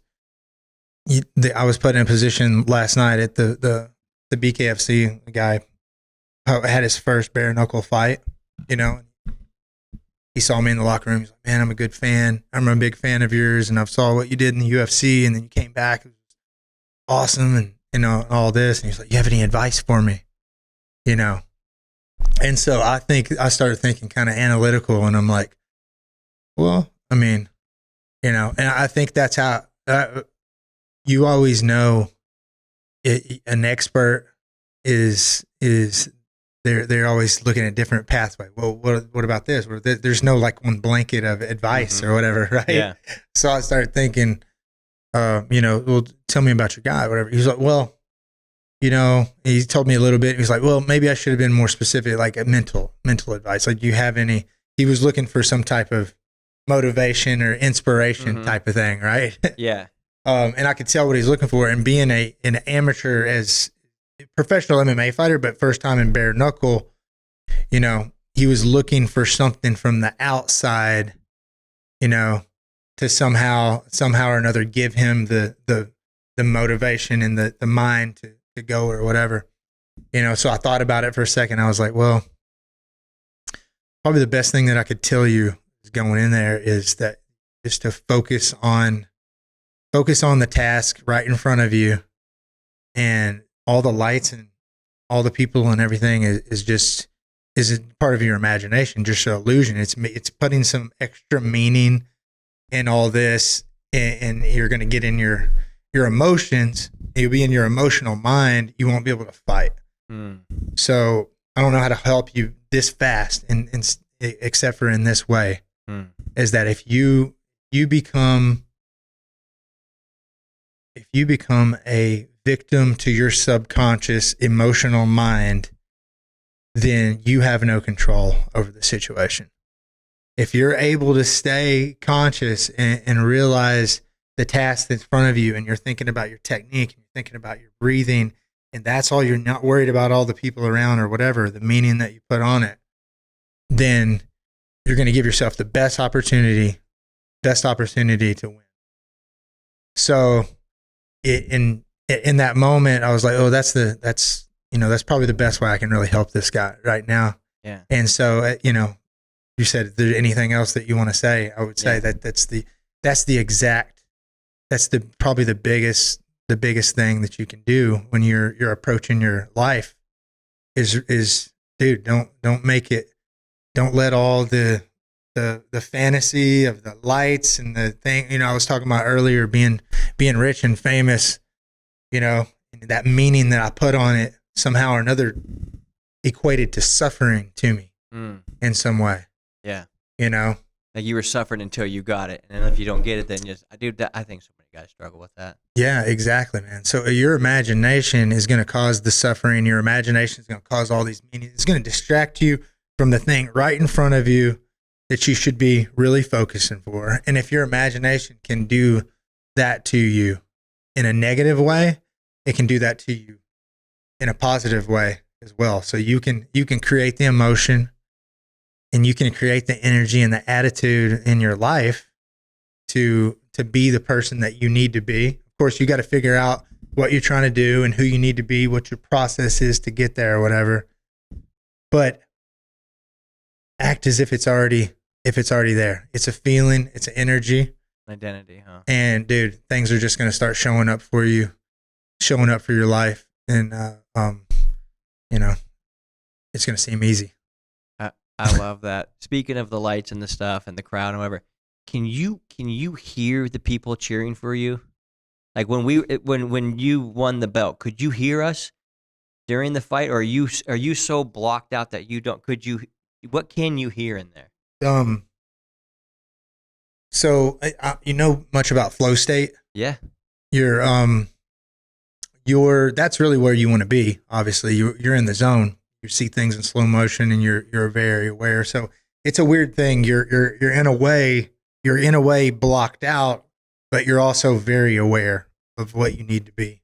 I was put in a position last night at the BKFC. The guy had his first bare knuckle fight. You know, he saw me in the locker room. He's like, "Man, I'm a good fan. I'm a big fan of yours, and I saw what you did in the UFC, and then you came back. It was awesome, and you know all this." And he's like, "You have any advice for me?" You know, and so I started thinking kind of analytical, and I'm like, well, I mean, you know, and I think that's how you always know an expert is they're always looking at different pathway. Well, what about this? There's no like one blanket of advice or whatever, right? Yeah. So I started thinking, you know, well, tell me about your guy, whatever. He was like, well, you know, he told me a little bit. He was like, well, maybe I should have been more specific, like a mental advice. Like, do you have any? He was looking for some type of motivation or inspiration type of thing, right? Yeah. And I could tell what he's looking for. And being an amateur as professional MMA fighter, but first time in bare knuckle, you know, he was looking for something from the outside, you know, to somehow or another give him the motivation and the mind to go or whatever, you know. So I thought about it for a second. I was like, well, probably the best thing that I could tell you is going in there is to focus on the task right in front of you, and all the lights and all the people and everything is part of your imagination, just an illusion. It's putting some extra meaning in all this, and you're going to get in your emotions. You'll be in your emotional mind. You won't be able to fight. So I don't know how to help you this fast, and except for in this way, is that if you become a victim to your subconscious emotional mind, then you have no control over the situation. If you're able to stay conscious and realize the task that's in front of you, and you're thinking about your technique, and you're thinking about your breathing, and that's all, you're not worried about all the people around or whatever, the meaning that you put on it, then you're going to give yourself the best opportunity to win. So in that moment, I was like, oh, that's probably the best way I can really help this guy right now. Yeah. And so, you know, you said, is there anything else that you want to say? I would say that's probably the biggest thing that you can do when you're approaching your life is dude, don't let all the fantasy of the lights and the thing, you know, I was talking about earlier, being rich and famous, you know, that meaning that I put on it somehow or another equated to suffering to me in some way. Yeah. You know, like you were suffering until you got it. And if you don't get it, then I think so many guys struggle with that. Yeah, exactly, man. So your imagination is going to cause the suffering. Your imagination is going to cause all these meanings. It's going to distract you from the thing right in front of you that you should be really focusing for. And if your imagination can do that to you in a negative way, it can do that to you in a positive way as well. So you can create the emotion, and you can create the energy and the attitude in your life to be the person that you need to be. Of course, you got to figure out what you're trying to do and who you need to be, what your process is to get there or whatever. But act as if it's already there. It's a feeling, it's an energy. Identity, huh? And dude, things are just going to start showing up for you, showing up for your life. And, it's going to seem easy. I love that. Speaking of the lights and the stuff and the crowd and whatever, can you hear the people cheering for you? Like when you won the belt, could you hear us during the fight, or are you so blocked out that you don't? What can you hear in there? So you know much about flow state? Yeah. That's really where you want to be. Obviously, you're in the zone. You see things in slow motion, and you're very aware. So it's a weird thing. You're in a way blocked out, but you're also very aware of what you need to be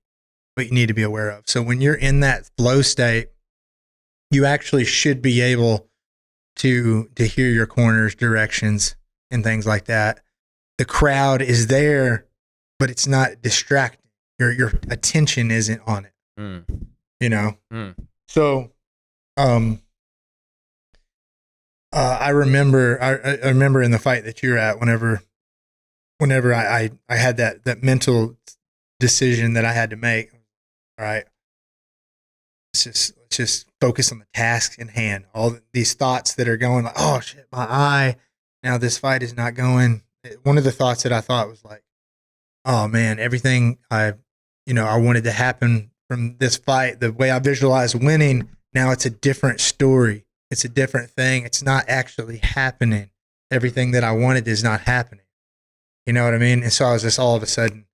aware of. So when you're in that flow state, you actually should be able to hear your corners, directions, and things like that. The crowd is there, but it's not distracting. Your attention isn't on it. So I remember in the fight that you're at, whenever I had that mental decision that I had to make. All right, let's just focus on the task in hand. All these thoughts that are going like, oh shit, my eye. Now this fight is not going. One of the thoughts that I thought was like, oh man, everything I wanted to happen from this fight, the way I visualized winning, now it's a different story. It's a different thing. It's not actually happening. Everything that I wanted is not happening. You know what I mean? And so I was just all of a sudden,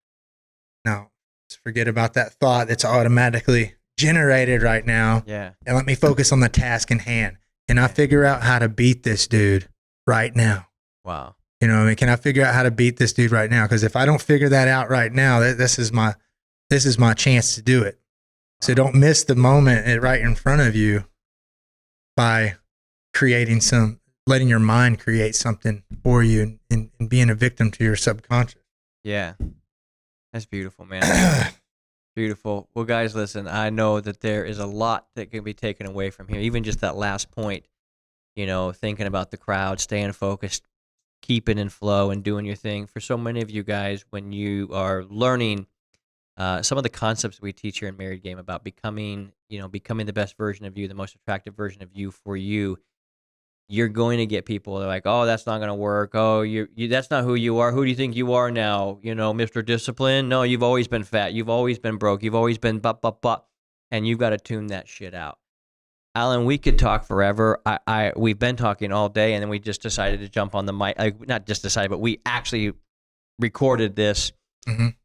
no, let's forget about that thought that's automatically generated right now. Yeah. And let me focus on the task in hand. Can I figure out how to beat this dude right now? Wow. You know what I mean? Can I figure out how to beat this dude right now? Because if I don't figure that out right now, this is my chance to do it. So don't miss the moment right in front of you by letting your mind create something for you and being a victim to your subconscious. Yeah. That's beautiful, man. Beautiful. Well, guys, listen, I know that there is a lot that can be taken away from here. Even just that last point, thinking about the crowd, staying focused, keeping in flow and doing your thing. For so many of you guys, when you are learning some of the concepts we teach here in Married Game about becoming the best version of you, the most attractive version of you for you, you're going to get people that are like, oh, that's not going to work. Oh, that's not who you are. Who do you think you are now? Mr. Discipline? No, you've always been fat. You've always been broke. You've always been but. And you've got to tune that shit out. Alan, we could talk forever. We've been talking all day, and then we just decided to jump on the mic. Not just decided, but we actually recorded this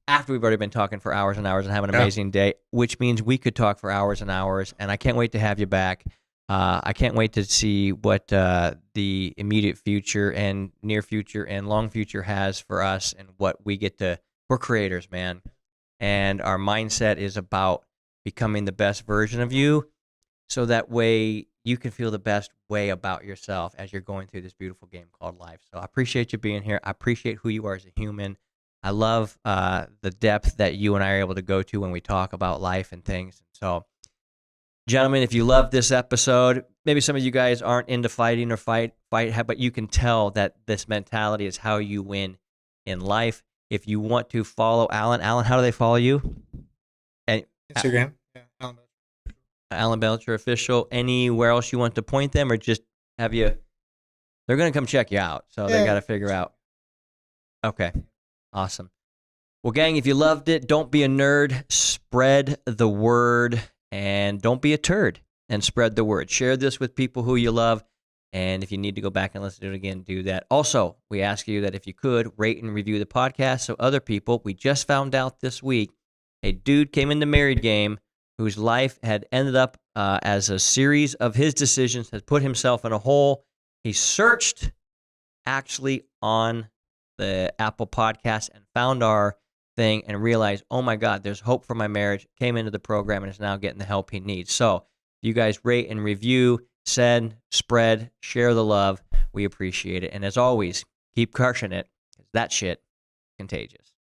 after we've already been talking for hours and hours and having an amazing day, which means we could talk for hours and hours. And I can't wait to have you back. I can't wait to see what the immediate future and near future and long future has for us, and what we get to. We're creators, man. And our mindset is about becoming the best version of you, so that way you can feel the best way about yourself as you're going through this beautiful game called life. So I appreciate you being here. I appreciate who you are as a human. I love the depth that you and I are able to go to when we talk about life and things. So, gentlemen, if you love this episode, maybe some of you guys aren't into fighting or fight, but you can tell that this mentality is how you win in life. If you want to follow Alan, how do they follow you? Instagram. Alan Belcher Official. Anywhere else you want to point them, or just have you? They're going to come check you out, so they got to figure out. Okay, awesome. Well, gang, if you loved it, don't be a nerd. Spread the word, and don't be a turd. And spread the word. Share this with people who you love, and if you need to go back and listen to it again, do that. Also, we ask you that if you could, rate and review the podcast so other people. We just found out this week a dude came into Married Game whose life had ended up as a series of his decisions, had put himself in a hole. He searched actually on the Apple podcast and found our thing and realized, oh my God, there's hope for my marriage, came into the program and is now getting the help he needs. So if you guys rate and review, send, spread, share the love. We appreciate it. And as always, keep crushing it. That shit contagious.